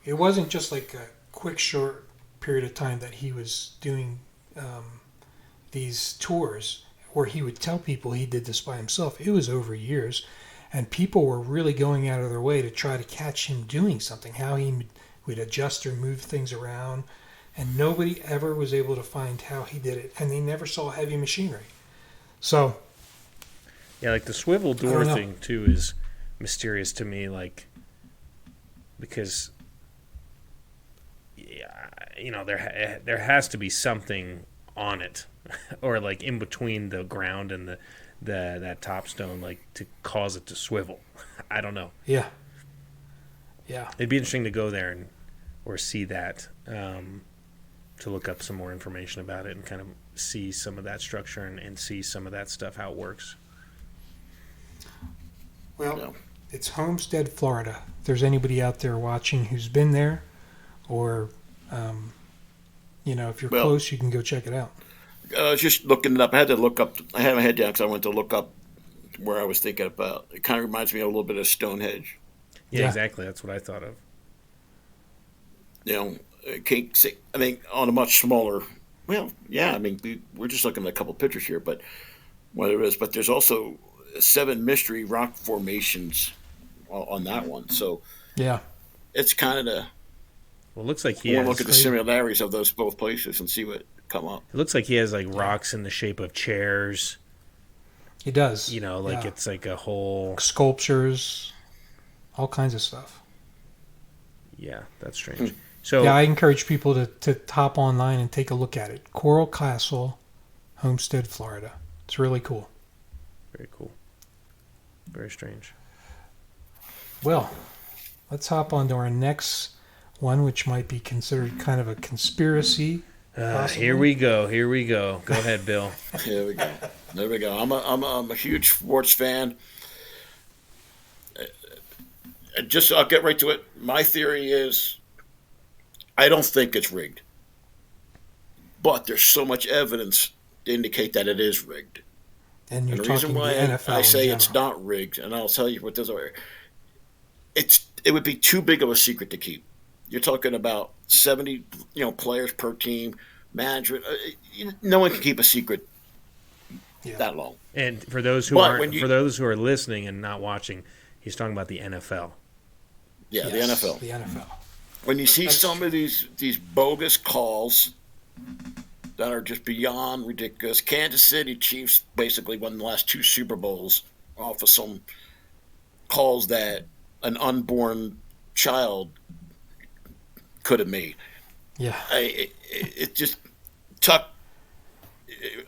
it wasn't just like a quick, short period of time that he was doing these tours where he would tell people he did this by himself. It was over years, and people were really going out of their way to try to catch him doing something, how he would adjust or move things around, and nobody ever was able to find how he did it, and they never saw heavy machinery. So, like the swivel door thing too is mysterious to me, like, because there has to be something on it, or like in between the ground and that top stone, like, to cause it to swivel. I don't know. Yeah. It'd be interesting to go there or see that, to look up some more information about it and kind of see some of that structure and see some of that stuff, how it works. Well, it's Homestead, Florida. If there's anybody out there watching who's been there, or if you're Well, close, you can go check it out. I was just looking it up. I had to look up. I had my head down because I went to look up where I was thinking about. It kind of reminds me a little bit of Stonehenge. Yeah, Yeah. exactly. That's what I thought of. I mean, on a much smaller. Well, yeah. I mean, we're just looking at a couple pictures here, but what it is. But there's also 7 mystery rock formations on that one. So Yeah. it's kind of the. Well, it looks like I want to look at the similarities of those both places and see what come up. It looks like he has like rocks in the shape of chairs. He does. It's like a whole. Sculptures, all kinds of stuff. Yeah, that's strange. So I encourage people to hop online and take a look at it. Coral Castle, Homestead, Florida. It's really cool. Very cool. Very strange. Well, let's hop on to our next one, which might be considered kind of a conspiracy. Here we go. Go ahead, Bill. Here we go. There we go. I'm a huge sports fan. I'll get right to it. My theory is, I don't think it's rigged, but there's so much evidence to indicate that it is rigged. And you're the talking reason why the NFL I say in it's general. not rigged, and I'll tell you what this are. It would be too big of a secret to keep. You're talking about 70, players per team, management. No one can keep a secret that long. And for those who for those who are listening and not watching, he's talking about the NFL. Yeah, Yes, the NFL. The NFL. When you see some of these bogus calls that are just beyond ridiculous. Kansas City Chiefs basically won the last 2 Super Bowls off of some calls that an unborn child could have made. Yeah. It just tuck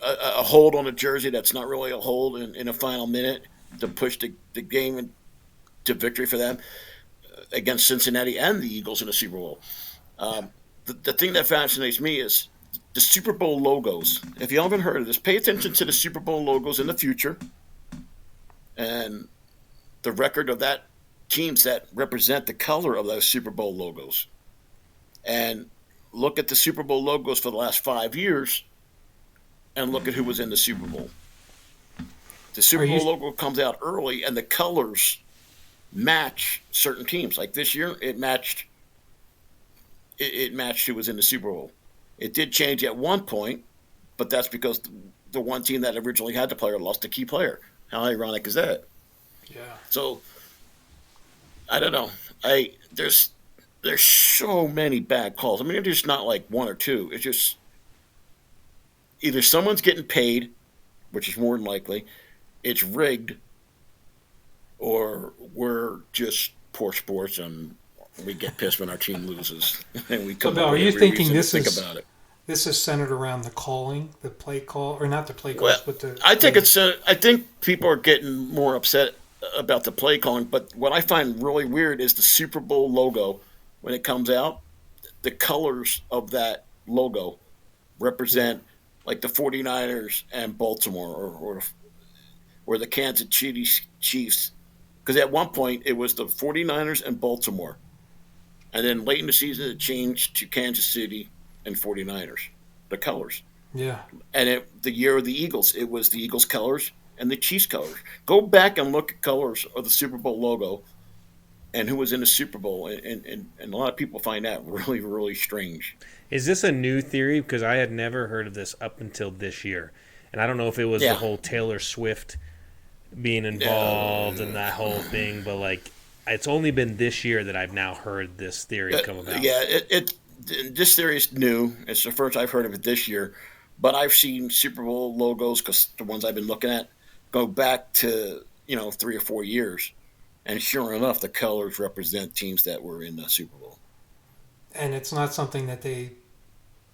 a hold on a jersey that's not really a hold in a final minute to push the game to victory for them against Cincinnati and the Eagles in the Super Bowl. The thing that fascinates me is the Super Bowl logos. If you haven't heard of this, pay attention to the Super Bowl logos in the future and the record of that teams that represent the color of those Super Bowl logos. And look at the Super Bowl logos for the last 5 years and look at who was in the Super Bowl. The Super Bowl logo comes out early and the colors match certain teams. Like this year, it matched who was in the Super Bowl. It did change at one point, but that's because the one team that originally had the player lost a key player. How ironic is that? Yeah. So I don't know. There's so many bad calls. I mean, it's not like 1 or 2. It's just either someone's getting paid, which is more than likely, it's rigged, or we're just poor sports and we get pissed when our team loses. And we come Bill, up are with you every thinking reason to think about it. This is centered around the calling, the play call, or not the play calls, but the. I think people are getting more upset about the play calling, but what I find really weird is the Super Bowl logo when it comes out. The colors of that logo represent like the 49ers and Baltimore or the Kansas City Chiefs. Because at one point it was the 49ers and Baltimore. And then late in the season it changed to Kansas City and 49ers, the colors. Yeah. And the year of the Eagles, it was the Eagles colors and the Chiefs colors. Go back and look at colors of the Super Bowl logo and who was in the Super Bowl. And a lot of people find that really, really strange. Is this a new theory? Because I had never heard of this up until this year. And I don't know if it was the whole Taylor Swift being involved and that whole thing, but like it's only been this year that I've now heard this theory come about. Yeah, this theory is new. It's the first I've heard of it this year. But I've seen Super Bowl logos, because the ones I've been looking at go back to 3 or 4 years, and sure enough, the colors represent teams that were in the Super Bowl. And it's not something that they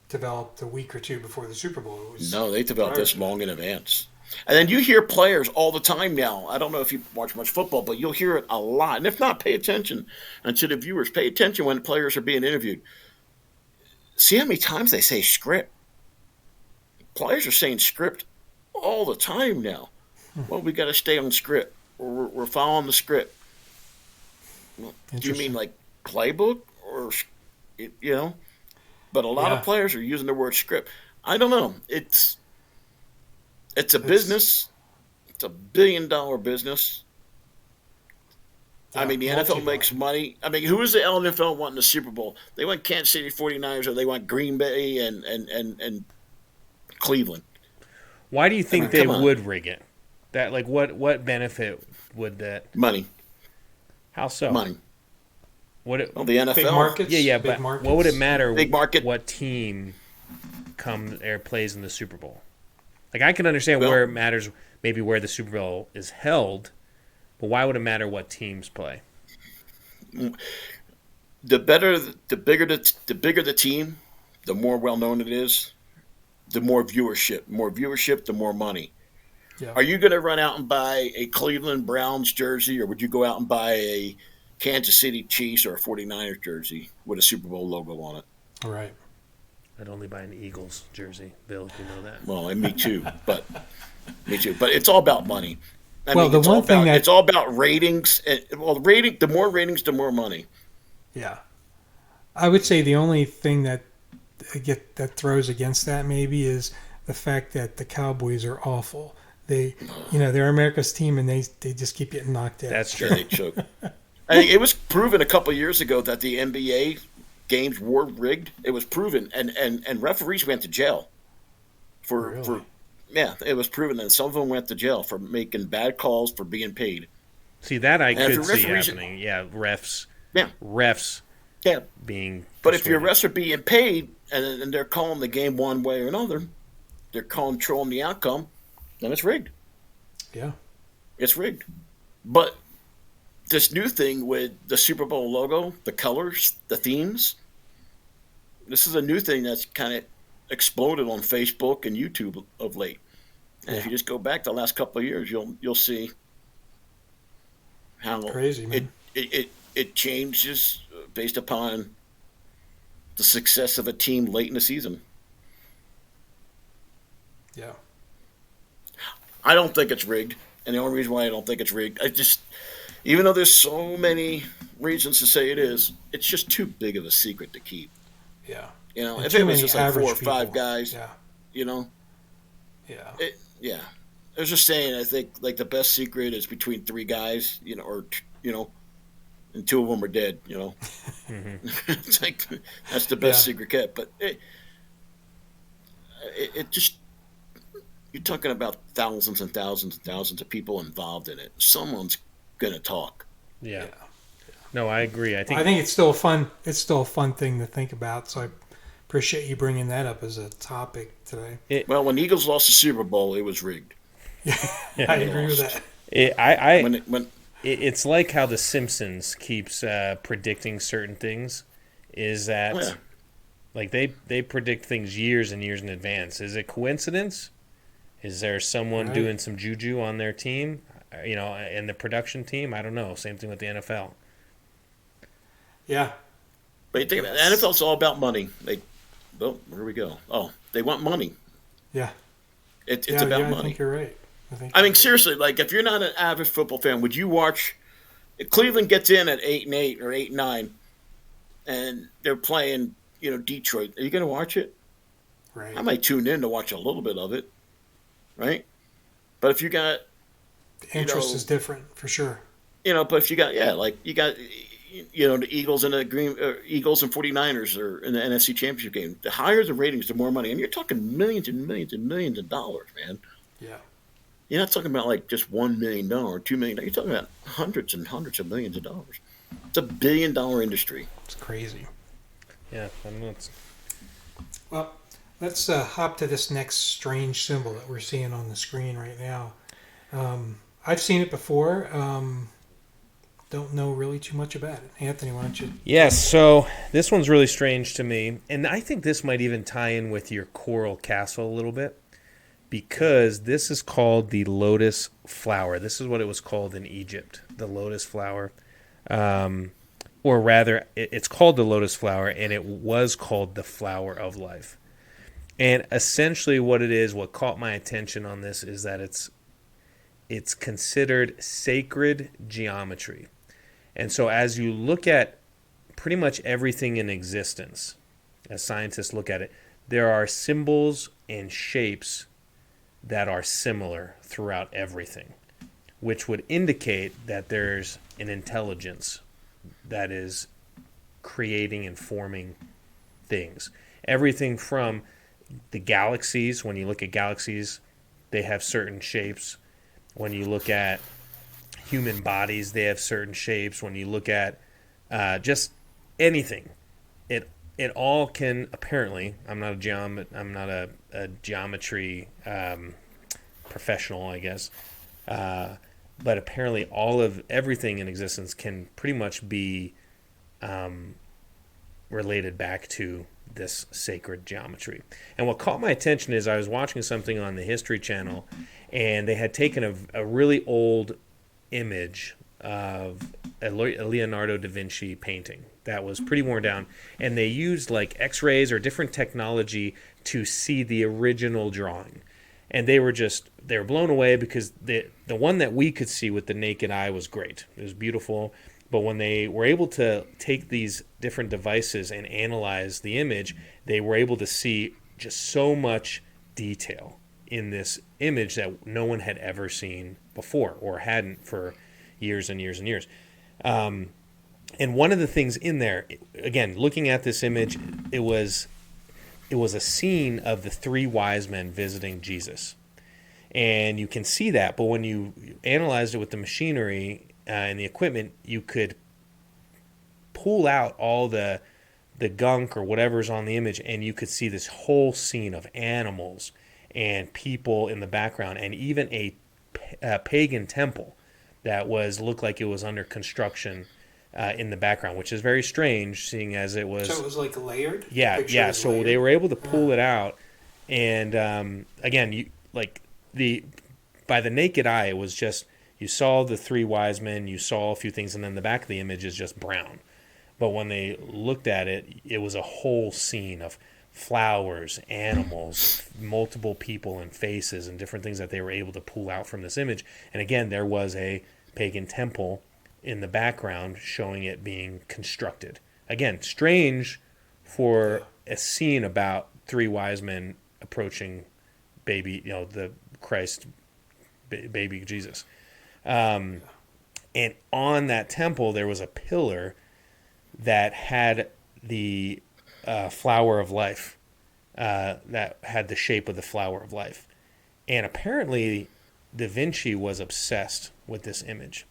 developed a week or 2 before the Super Bowl. No, they developed this long in advance. And then you hear players all the time now. I don't know if you watch much football, but you'll hear it a lot. And if not, pay attention. And to the viewers, pay attention when players are being interviewed. See how many times they say script. Players are saying script all the time now. Well, we got to stay on script. We're following the script. Well, do you mean like playbook or You know, but a lot of players are using the word script. I don't know. It's a business. It's a $1 billion business. Yeah, I mean, the NFL makes money. I mean, who is the NFL wanting the Super Bowl? They want Kansas City 49ers or they want Green Bay and Cleveland. Why do you think they would rig it? That like what benefit would that? Money. How so? Money. What the NFL. Big markets. Yeah, but markets. What would it matter? Big market. What team plays in the Super Bowl? Like I can understand where it matters, maybe where the Super Bowl is held, but why would it matter what teams play? The bigger the team, the more well known it is, the more viewership. More viewership, the more money. Yeah. Are you going to run out and buy a Cleveland Browns jersey, or would you go out and buy a Kansas City Chiefs or a 49ers jersey with a Super Bowl logo on it? All right. I'd only buy an Eagles jersey, Bill, if you know that. Well, and me too. But it's all about money. It's all about ratings. The more ratings, the more money. Yeah. I would say the only thing that throws against that maybe is the fact that the Cowboys are awful. They're America's team, and they just keep getting knocked out. That's true. They choke. I think it was proven a couple of years ago that the NBA games were rigged. It was proven, and referees went to jail it was proven that some of them went to jail for making bad calls for being paid. See, that I could see happening. Yeah, refs. Yeah. Refs. Yeah. Being. But if your refs are being paid and they're calling the game one way or another, they're controlling the outcome, then it's rigged. Yeah. It's rigged. But this new thing with the Super Bowl logo, the colors, the themes, this is a new thing that's kind of exploded on Facebook and YouTube of late. And if you just go back the last couple of years, you'll see how crazy, man. It changes based upon the success of a team late in the season. Yeah. I don't think it's rigged. And the only reason why I don't think it's rigged, even though there's so many reasons to say it is, it's just too big of a secret to keep. Yeah. If it was just like 4 or 5 guys, Yeah. Yeah. I was just saying, I think like the best secret is between 3 guys, and 2 of them are dead, Mm-hmm. It's like, that's the best secret kept. But it just, you're talking about thousands and thousands and thousands of people involved in it. Someone's going to talk. Yeah. No, I agree. I think it's still a fun thing to think about. So I appreciate you bringing that up as a topic today. When the Eagles lost the Super Bowl, it was rigged. I agree with that. It's like how The Simpsons keeps predicting certain things. Is that like they predict things years and years in advance? Is it coincidence? Is there someone doing some juju on their team? In the production team? I don't know. Same thing with the NFL. Yeah. But you think about it, the NFL's all about money. Here we go. Oh, they want money. Yeah. It's about money. I think you're right. I mean, seriously, like if you're not an avid football fan, would you watch? If Cleveland gets in at 8-8 or 8-9, and they're playing, Detroit. Are you going to watch it? Right. I might tune in to watch a little bit of it, right? But if you got the interest is different for sure. But if you got the Eagles and the Eagles and 49ers are in the NFC Championship game. The higher the ratings, the more money, and you're talking millions and millions and millions of dollars, man. Yeah. You're not talking about like just $1 million or $2 million. You're talking about hundreds and hundreds of millions of dollars. It's a $1 billion industry. It's crazy. Yeah, I don't know. Well, let's hop to this next strange symbol that we're seeing on the screen right now. I've seen it before. Don't know really too much about it. Anthony, why don't you? Yes, so this one's really strange to me. And I think this might even tie in with your coral castle a little bit. Because this is called the lotus flower. This is what it was called in Egypt, the lotus flower. Or rather, it's called the lotus flower, and it was called the flower of life. And essentially what it is, what caught my attention on this, is that it's considered sacred geometry. And so as you look at pretty much everything in existence, as scientists look at it, there are symbols and shapes that are similar throughout everything, which would indicate that there's an intelligence that is creating and forming things. Everything from the galaxies, when you look at galaxies, they have certain shapes. When you look at human bodies, they have certain shapes. When you look at just anything, it all can apparently. I'm not a geometry professional, I guess, but apparently all of everything in existence can pretty much be related back to this sacred geometry. And what caught my attention is I was watching something on the History Channel, and they had taken a really old image of a Leonardo da Vinci painting that was pretty worn down, and they used like x-rays or different technology to see the original drawing. And they were blown away because the one that we could see with the naked eye was great. It was beautiful. But when they were able to take these different devices and analyze the image, they were able to see just so much detail in this image that no one had ever seen before or hadn't for years and years and years. And one of the things in there, again, looking at this image, it was a scene of the three wise men visiting Jesus. And you can see that, but when you analyzed it with the machinery and the equipment, you could pull out all the gunk or whatever's on the image, and you could see this whole scene of animals and people in the background, and even a pagan temple that looked like it was under construction in the background, which is very strange, seeing as it was. So it was like layered. Yeah. So layered. They were able to pull it out, and again, by the naked eye, it was just you saw the three wise men, you saw a few things, and then the back of the image is just brown. But when they looked at it, it was a whole scene of flowers, animals, multiple people and faces and different things that they were able to pull out from this image. And again, there was a pagan temple in the background showing it being constructed. Again, strange for a scene about three wise men approaching the Christ, baby Jesus. And on that temple, there was a pillar that had the flower of life, that had the shape of the flower of life. And apparently, Da Vinci was obsessed with this image.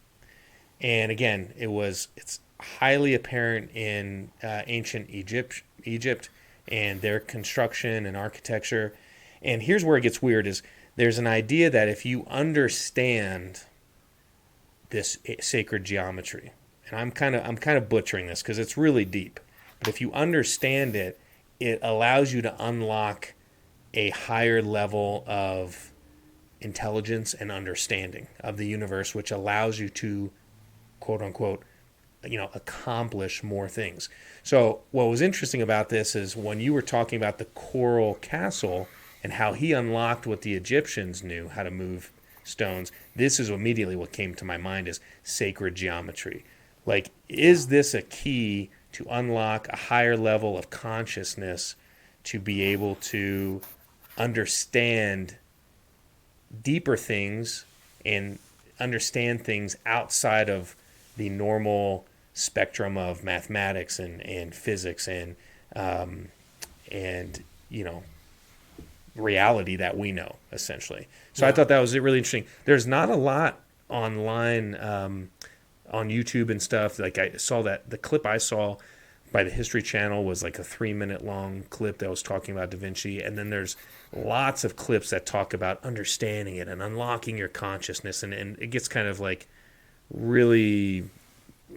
And again, it's highly apparent in ancient Egypt and their construction and architecture. And here's where it gets weird: is there's an idea that if you understand this sacred geometry, and I'm kind of butchering this because it's really deep, but if you understand it, it allows you to unlock a higher level of intelligence and understanding of the universe, which allows you to, quote unquote, accomplish more things. So what was interesting about this is when you were talking about the coral castle and how he unlocked what the Egyptians knew, how to move stones, this is immediately what came to my mind is sacred geometry. Like, is this a key to unlock a higher level of consciousness to be able to understand deeper things and understand things outside of the normal spectrum of mathematics and physics and reality that we know, essentially. So I thought that was really interesting. There's not a lot online on YouTube and stuff. Like, I saw that the clip I saw by the History Channel was like a 3-minute long clip that was talking about Da Vinci, and then there's lots of clips that talk about understanding it and unlocking your consciousness, and it gets kind of like really,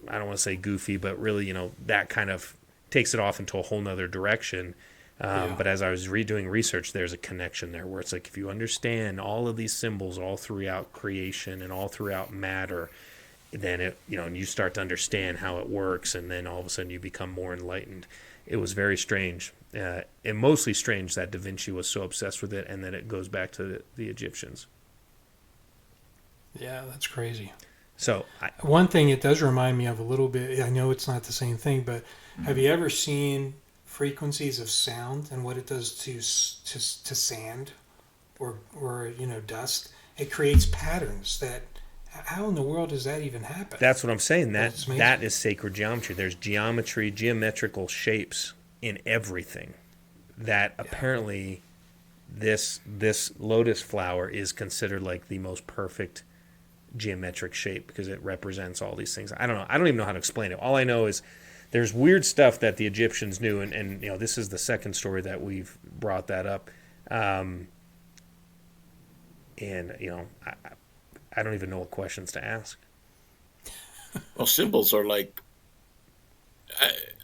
I don't want to say goofy, but really, that kind of takes it off into a whole nother direction. But as I was doing research, there's a connection there where it's like if you understand all of these symbols all throughout creation and all throughout matter, then and you start to understand how it works, and then all of a sudden you become more enlightened. It was very strange, and mostly strange that Da Vinci was so obsessed with it, and then it goes back to the Egyptians. Yeah, that's crazy. So One thing it does remind me of a little bit, I know it's not the same thing, but have you ever seen frequencies of sound and what it does to sand or dust? It creates patterns that, how in the world does that even happen? that's what I'm saying. That is sacred geometry. There's geometry, geometrical shapes in everything that apparently this lotus flower is considered like the most perfect geometric shape because it represents all these things. I don't know. I don't even know how to explain it. All I know is there's weird stuff that the Egyptians knew, and this is the second story that we've brought that up. And I don't even know what questions to ask. Well, symbols are like.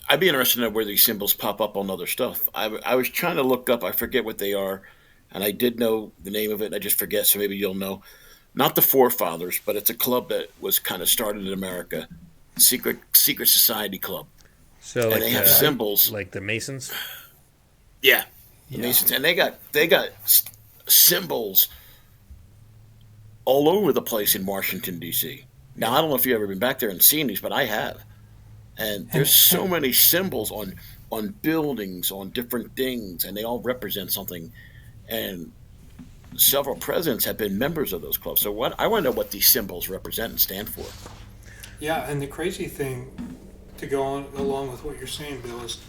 I'd be interested in where these symbols pop up on other stuff. I was trying to look up. I forget what they are, and I did know the name of it. And I just forget. So maybe you'll know. Not the Forefathers, but it's a club that was kind of started in America, secret society club. So and they have symbols like the Masons. Yeah, the Masons, and they got symbols all over the place in Washington D.C. Now I don't know if you've ever been back there and seen these, but I have. And there's so many symbols on buildings, on different things, and they all represent something. And several presidents have been members of those clubs. So I want to know what these symbols represent and stand for. Yeah, and the crazy thing to go on along with what you're saying, Bill, is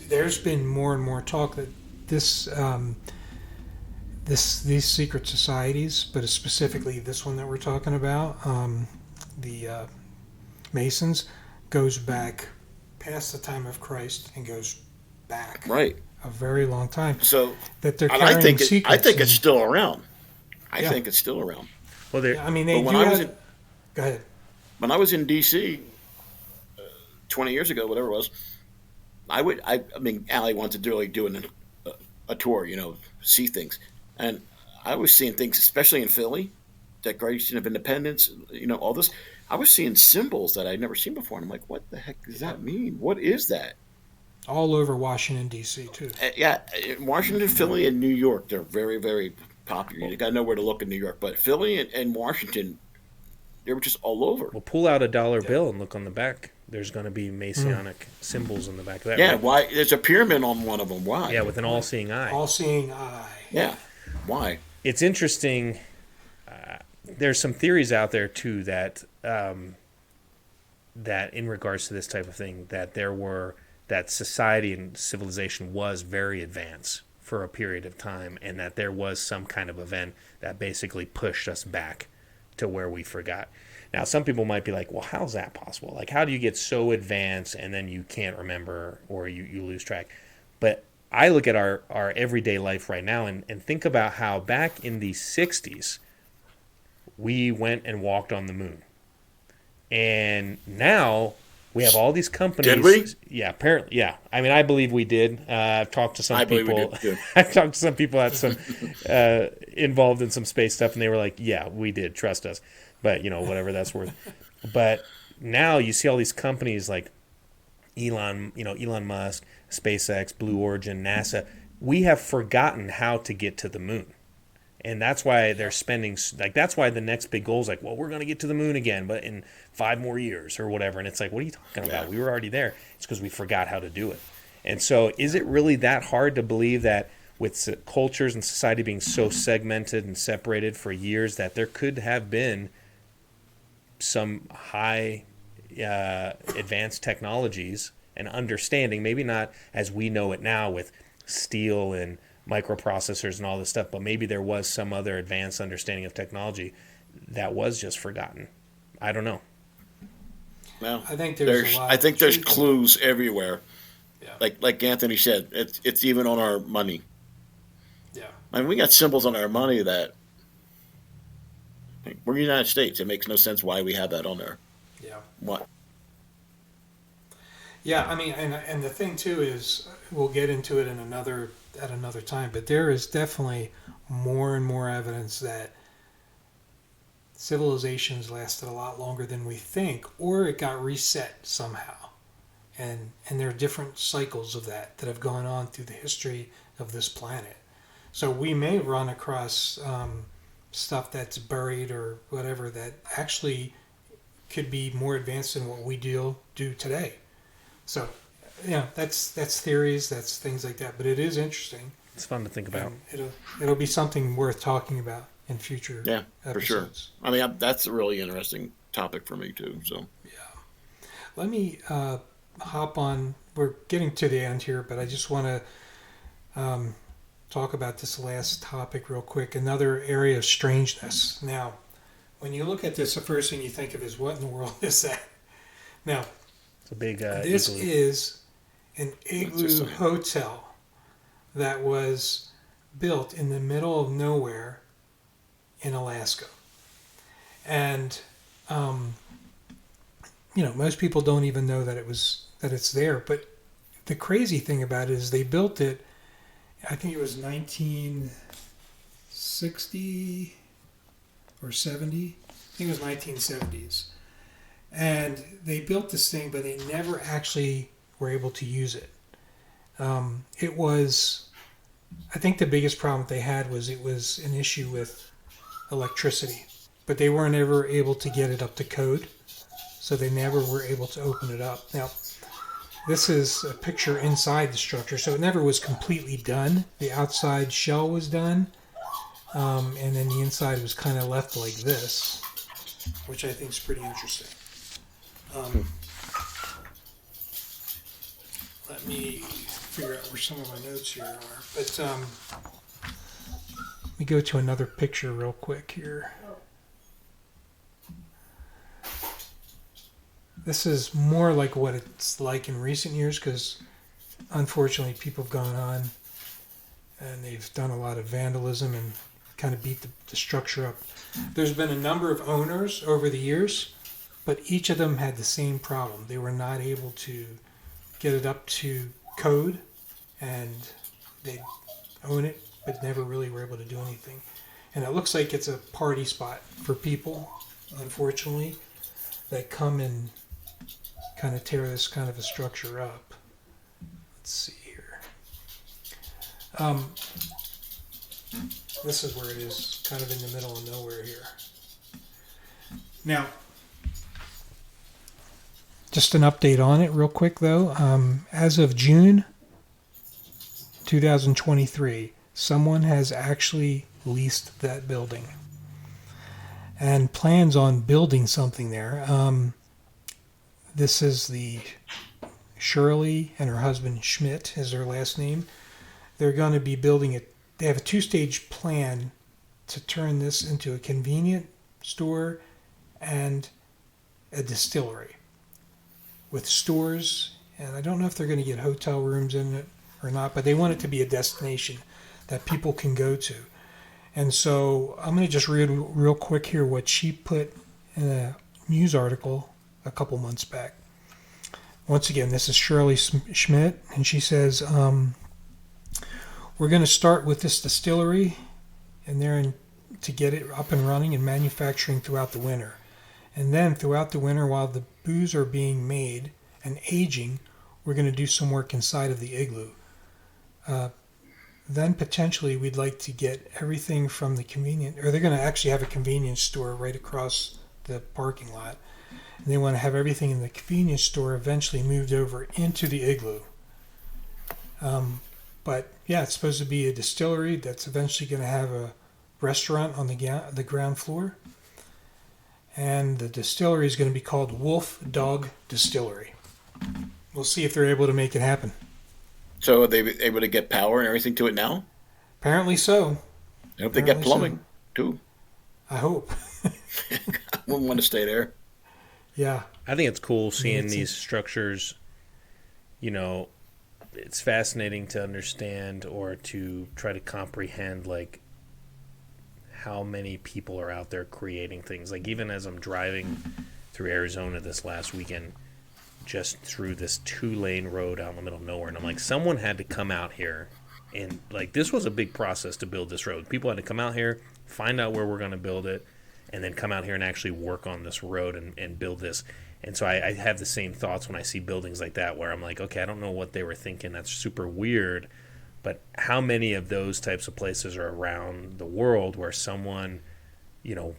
there's been more and more talk that these secret societies, but specifically this one that we're talking about, the Masons, goes back past the time of Christ and goes back right a very long time. So that they're carrying secrets. I think it's still around. I think it's still around. Well, I mean, they do go ahead. When I was in D.C. 20 years ago, whatever it was, I mean, Allie wanted to really do a tour, see things. And I was seeing things, especially in Philly, Declaration of Independence, all this. I was seeing symbols that I'd never seen before. And I'm like, what the heck does that mean? What is that? All over Washington, D.C., too. Yeah, Washington, Philly, and New York, they're very, very popular. You got to know where to look in New York. But Philly and Washington, they were just all over. Well, pull out a dollar bill and look on the back. There's going to be Masonic symbols in the back of that. Yeah, right? why? There's a pyramid on one of them. Why? Yeah, with an all-seeing eye. All-seeing eye. Yeah. Why? It's interesting. There's some theories out there, too, that that in regards to this type of thing, that society and civilization was very advanced for a period of time, and that there was some kind of event that basically pushed us back to where we forgot. Now, some people might be like, well, how's that possible? Like, how do you get so advanced and then you can't remember or you lose track? But I look at our everyday life right now and think about how back in the 60s, we went and walked on the moon. And now we have all these companies. Did we? Yeah, apparently. Yeah. I mean, I believe we did. I've talked to some people. I've talked to some people that some involved in some space stuff, and they were like, yeah, we did. Trust us. But, whatever that's worth. But now you see all these companies like Elon Musk, SpaceX, Blue Origin, NASA. We have forgotten how to get to the moon. And that's why they're spending, that's why the next big goal is like, well, we're going to get to the moon again, but in 5 more years or whatever. And it's like, what are you talking about? We were already there. It's because we forgot how to do it. And so is it really that hard to believe that with cultures and society being so segmented and separated for years that there could have been some high advanced technologies and understanding, maybe not as we know it now with steel and microprocessors and all this stuff, but maybe there was some other advanced understanding of technology that was just forgotten. I don't know. Well, I think there's clues everywhere. Yeah. Like Anthony said, it's even on our money. Yeah. I mean, we got symbols on our money that we're in the United States. It makes no sense why we have that on there. Yeah. What? Yeah, I mean, and the thing too is, we'll get into it at another time, but there is definitely more and more evidence that civilizations lasted a lot longer than we think, or it got reset somehow. And there are different cycles of that have gone on through the history of this planet. So we may run across stuff that's buried or whatever that actually could be more advanced than what we do today. So, yeah, that's theories, that's things like that. But it is interesting. It's fun to think about. It'll be something worth talking about in future episodes. For sure. I mean, that's a really interesting topic for me too. So yeah, let me hop on. We're getting to the end here, but I just want to talk about this last topic real quick. Another area of strangeness. Now, when you look at this, the first thing you think of is, what in the world is that? Now, it's a big. This Igloo. is an Igloo hotel that was built in the middle of nowhere in Alaska. And, most people don't even know that it's there. But the crazy thing about it is they built it, I think it was 1960 or 70. I think it was 1970s. And they built this thing, but they never actually were able to use it. It was, I think the biggest problem they had was it was an issue with electricity, but they weren't ever able to get it up to code, so they never were able to open it up. Now, this is a picture inside the structure, so it never was completely done. The outside shell was done, and then the inside was kind of left like this, which I think is pretty interesting. Let me figure out where some of my notes here are. But let me go to another picture real quick here. This is more like what it's like in recent years, because unfortunately people have gone on and they've done a lot of vandalism and kind of beat the structure up. There's been a number of owners over the years, but each of them had the same problem. They were not able to get it up to code, and they own it, but never really were able to do anything. And it looks like it's a party spot for people, unfortunately, that come and kind of tear this kind of a structure up. Let's see here. This is where it is, kind of in the middle of nowhere here. Now, just an update on it real quick though. As of June 2023, someone has actually leased that building and plans on building something there. This is the Shirley and her husband Schmidt is their last name. They're going to be building it. They have a 2-stage plan to turn this into a convenient store and a distillery with stores. And I don't know if they're going to get hotel rooms in it or not, but they want it to be a destination that people can go to. And so I'm going to just read real quick here what she put in a news article a couple months back. Once again, this is Shirley Schmidt, and she says, we're going to start with this distillery and there to get it up and running and manufacturing throughout the winter. And then throughout the winter, while the booze are being made and aging, we're going to do some work inside of the Igloo. Then potentially we'd like to get everything from the convenience, or they're going to actually have a convenience store right across the parking lot. And they want to have everything in the convenience store eventually moved over into the Igloo. But yeah, it's supposed to be a distillery that's eventually going to have a restaurant on the ground floor. And the distillery is going to be called Wolf Dog Distillery. We'll see if they're able to make it happen. So are they able to get power and everything to it now? Apparently so. I hope they get plumbing, too. I hope. I wouldn't want to stay there. Yeah. I think it's cool seeing these structures. You know, it's fascinating to understand or to try to comprehend, like, how many people are out there creating things. Like, even as I'm driving through Arizona this last weekend, just through this 2-lane road out in the middle of nowhere, and I'm like, someone had to come out here, and, like, this was a big process to build this road. People had to come out here, find out where we're going to build it, and then come out here and actually work on this road and build this. And so I have the same thoughts when I see buildings like that, where I'm like, okay, I don't know what they were thinking. That's super weird. But how many of those types of places are around the world where someone, you know,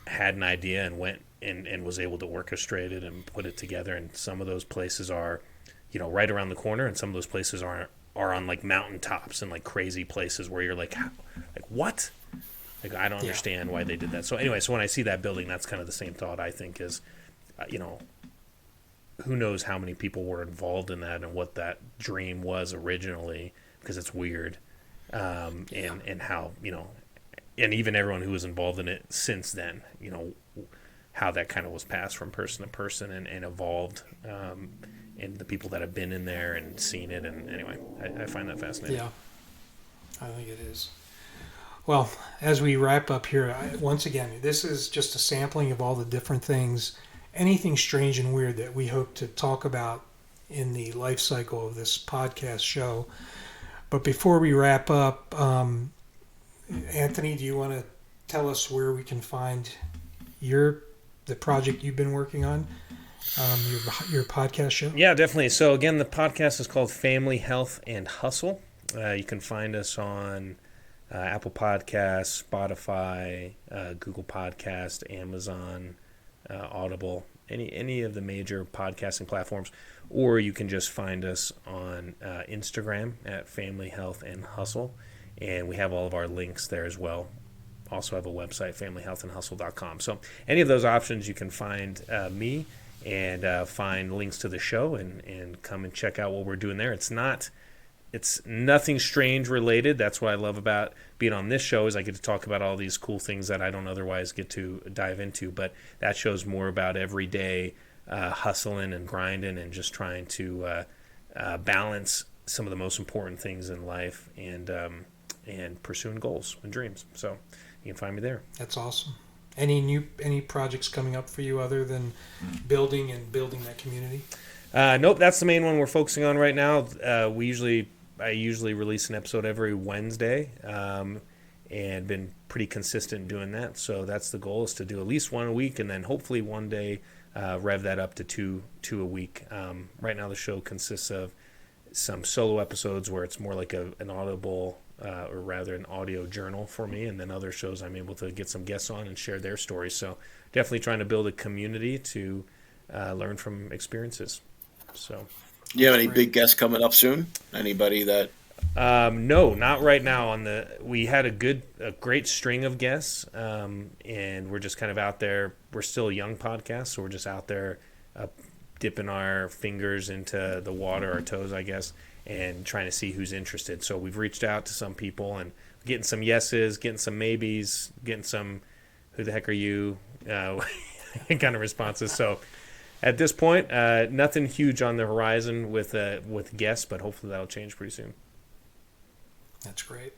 had an idea and went and was able to orchestrate it and put it together. And some of those places are, right around the corner, and some of those places are on like mountaintops and like crazy places where you're like what? Like I don't understand why they did that. So anyway, so when I see that building, that's kind of the same thought I think is, who knows how many people were involved in that and what that dream was originally, because it's weird, and how and even everyone who was involved in it since then, how that kind of was passed from person to person and evolved, and the people that have been in there and seen it. And anyway, I find that fascinating. Yeah, I think it is. Well, as we wrap up here, once again, this is just a sampling of all the different things, anything strange and weird that we hope to talk about in the life cycle of this podcast show. But before we wrap up, Anthony, do you want to tell us where we can find the project you've been working on, your podcast show? Yeah, definitely. So again, the podcast is called Family, Health, and Hustle. You can find us on Apple Podcasts, Spotify, Google Podcast, Amazon, Audible, any of the major podcasting platforms, or you can just find us on Instagram at Family, Health, and Hustle, and we have all of our links there as well. Also have a website, familyhealthandhustle.com. So any of those options, you can find me and find links to the show and come and check out what we're doing there. It's nothing strange related. That's what I love about being on this show is I get to talk about all these cool things that I don't otherwise get to dive into. But that show's more about everyday hustling and grinding and just trying to balance some of the most important things in life and pursuing goals and dreams. So you can find me there. That's awesome. Any projects coming up for you other than building that community? Nope, that's the main one we're focusing on right now. I usually release an episode every Wednesday, and been pretty consistent doing that. So that's the goal, is to do at least one a week, and then hopefully one day rev that up to two a week. Right now the show consists of some solo episodes where it's more like an audible, or rather an audio journal for me, and then other shows I'm able to get some guests on and share their stories. So definitely trying to build a community to learn from experiences. So, you have any big guests coming up soon? Anybody that? No, not right now. We had a great string of guests, and we're just kind of out there. We're still a young podcast, so we're just out there dipping our fingers into the water, our toes, I guess, and trying to see who's interested. So we've reached out to some people and getting some yeses, getting some maybes, getting some "who the heck are you" kind of responses. So. At this point, nothing huge on the horizon with guests, but hopefully that'll change pretty soon. That's great.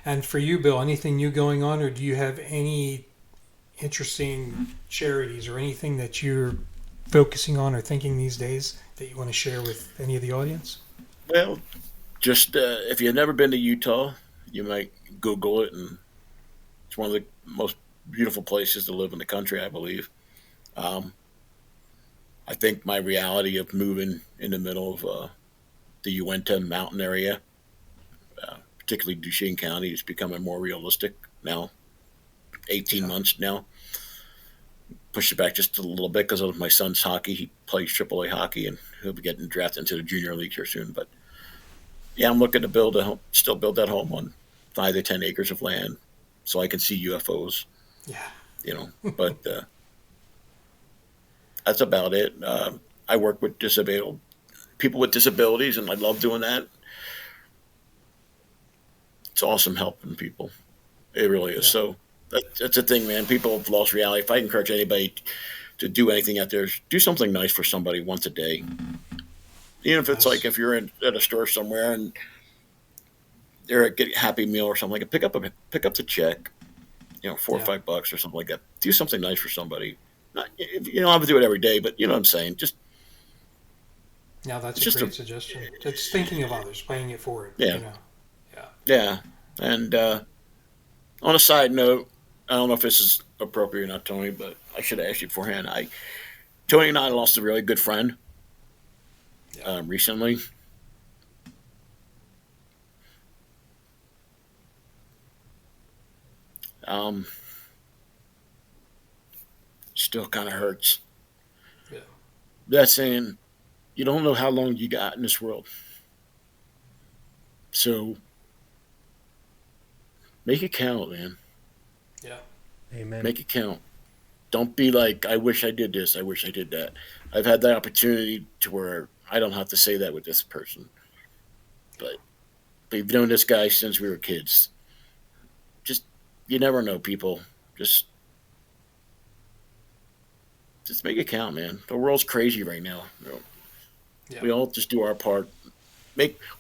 And for you, Bill, anything new going on, or do you have any interesting charities or anything that you're focusing on or thinking these days that you want to share with any of the audience? Well, just if you've never been to Utah, you might Google it, and it's one of the most beautiful places to live in the country, I believe. I think my reality of moving in the middle of the Uinta mountain area, particularly Duchesne County, is becoming more realistic now. 18 months now. Pushed it back just a little bit because of my son's hockey. He plays AAA hockey, and he'll be getting drafted into the junior league here soon. But yeah, I'm looking to still build that home on 5 to 10 acres of land so I can see UFOs. Yeah. But that's about it. I work with people with disabilities, and I love doing that. It's awesome helping people. It really is. Yeah. So that's the thing, man. People have lost reality. If I encourage anybody to do anything out there, do something nice for somebody once a day. Even if it's like if you're at a store somewhere and they're getting a Happy Meal or something, like pick up the check, $4 or $5 or something like that. Do something nice for somebody. You don't have to do it every day, but you know what I'm saying. That's a great suggestion. It's thinking of others, paying it forward. Yeah. Yeah. And on a side note, I don't know if this is appropriate or not, Tony, but I should have asked you beforehand. Tony and I lost a really good friend recently. still kind of hurts. Yeah. That's saying you don't know how long you got in this world. So make it count, man. Yeah. Amen. Make it count. Don't be like, I wish I did this, I wish I did that. I've had the opportunity to where I don't have to say that with this person. But we've known this guy since we were kids. Just, you never know, people. Just make it count, man. The world's crazy right now. Yeah. We all just do our part.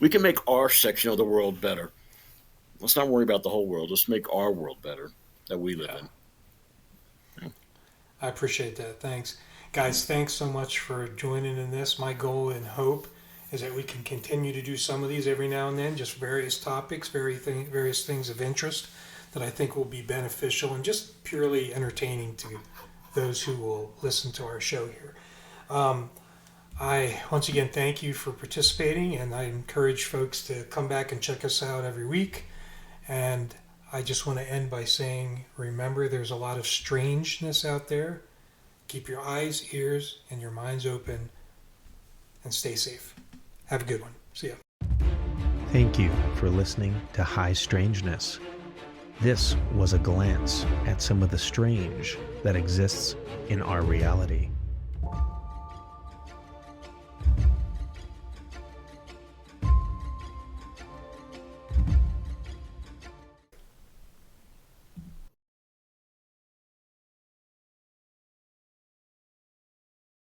We can make our section of the world better. Let's not worry about the whole world. Let's make our world better that we live in. I appreciate that. Thanks. Guys, thanks so much for joining in this. My goal and hope is that we can continue to do some of these every now and then, just various topics, various things of interest that I think will be beneficial and just purely entertaining to those who will listen to our show here. I once again thank you for participating, and I encourage folks to come back and check us out every week. And I just want to end by saying, remember, there's a lot of strangeness out there. Keep your eyes, ears, and your minds open, and stay safe. Have a good one. See ya. Thank you for listening to High Strangeness. This was a glance at some of the strange that exists in our reality.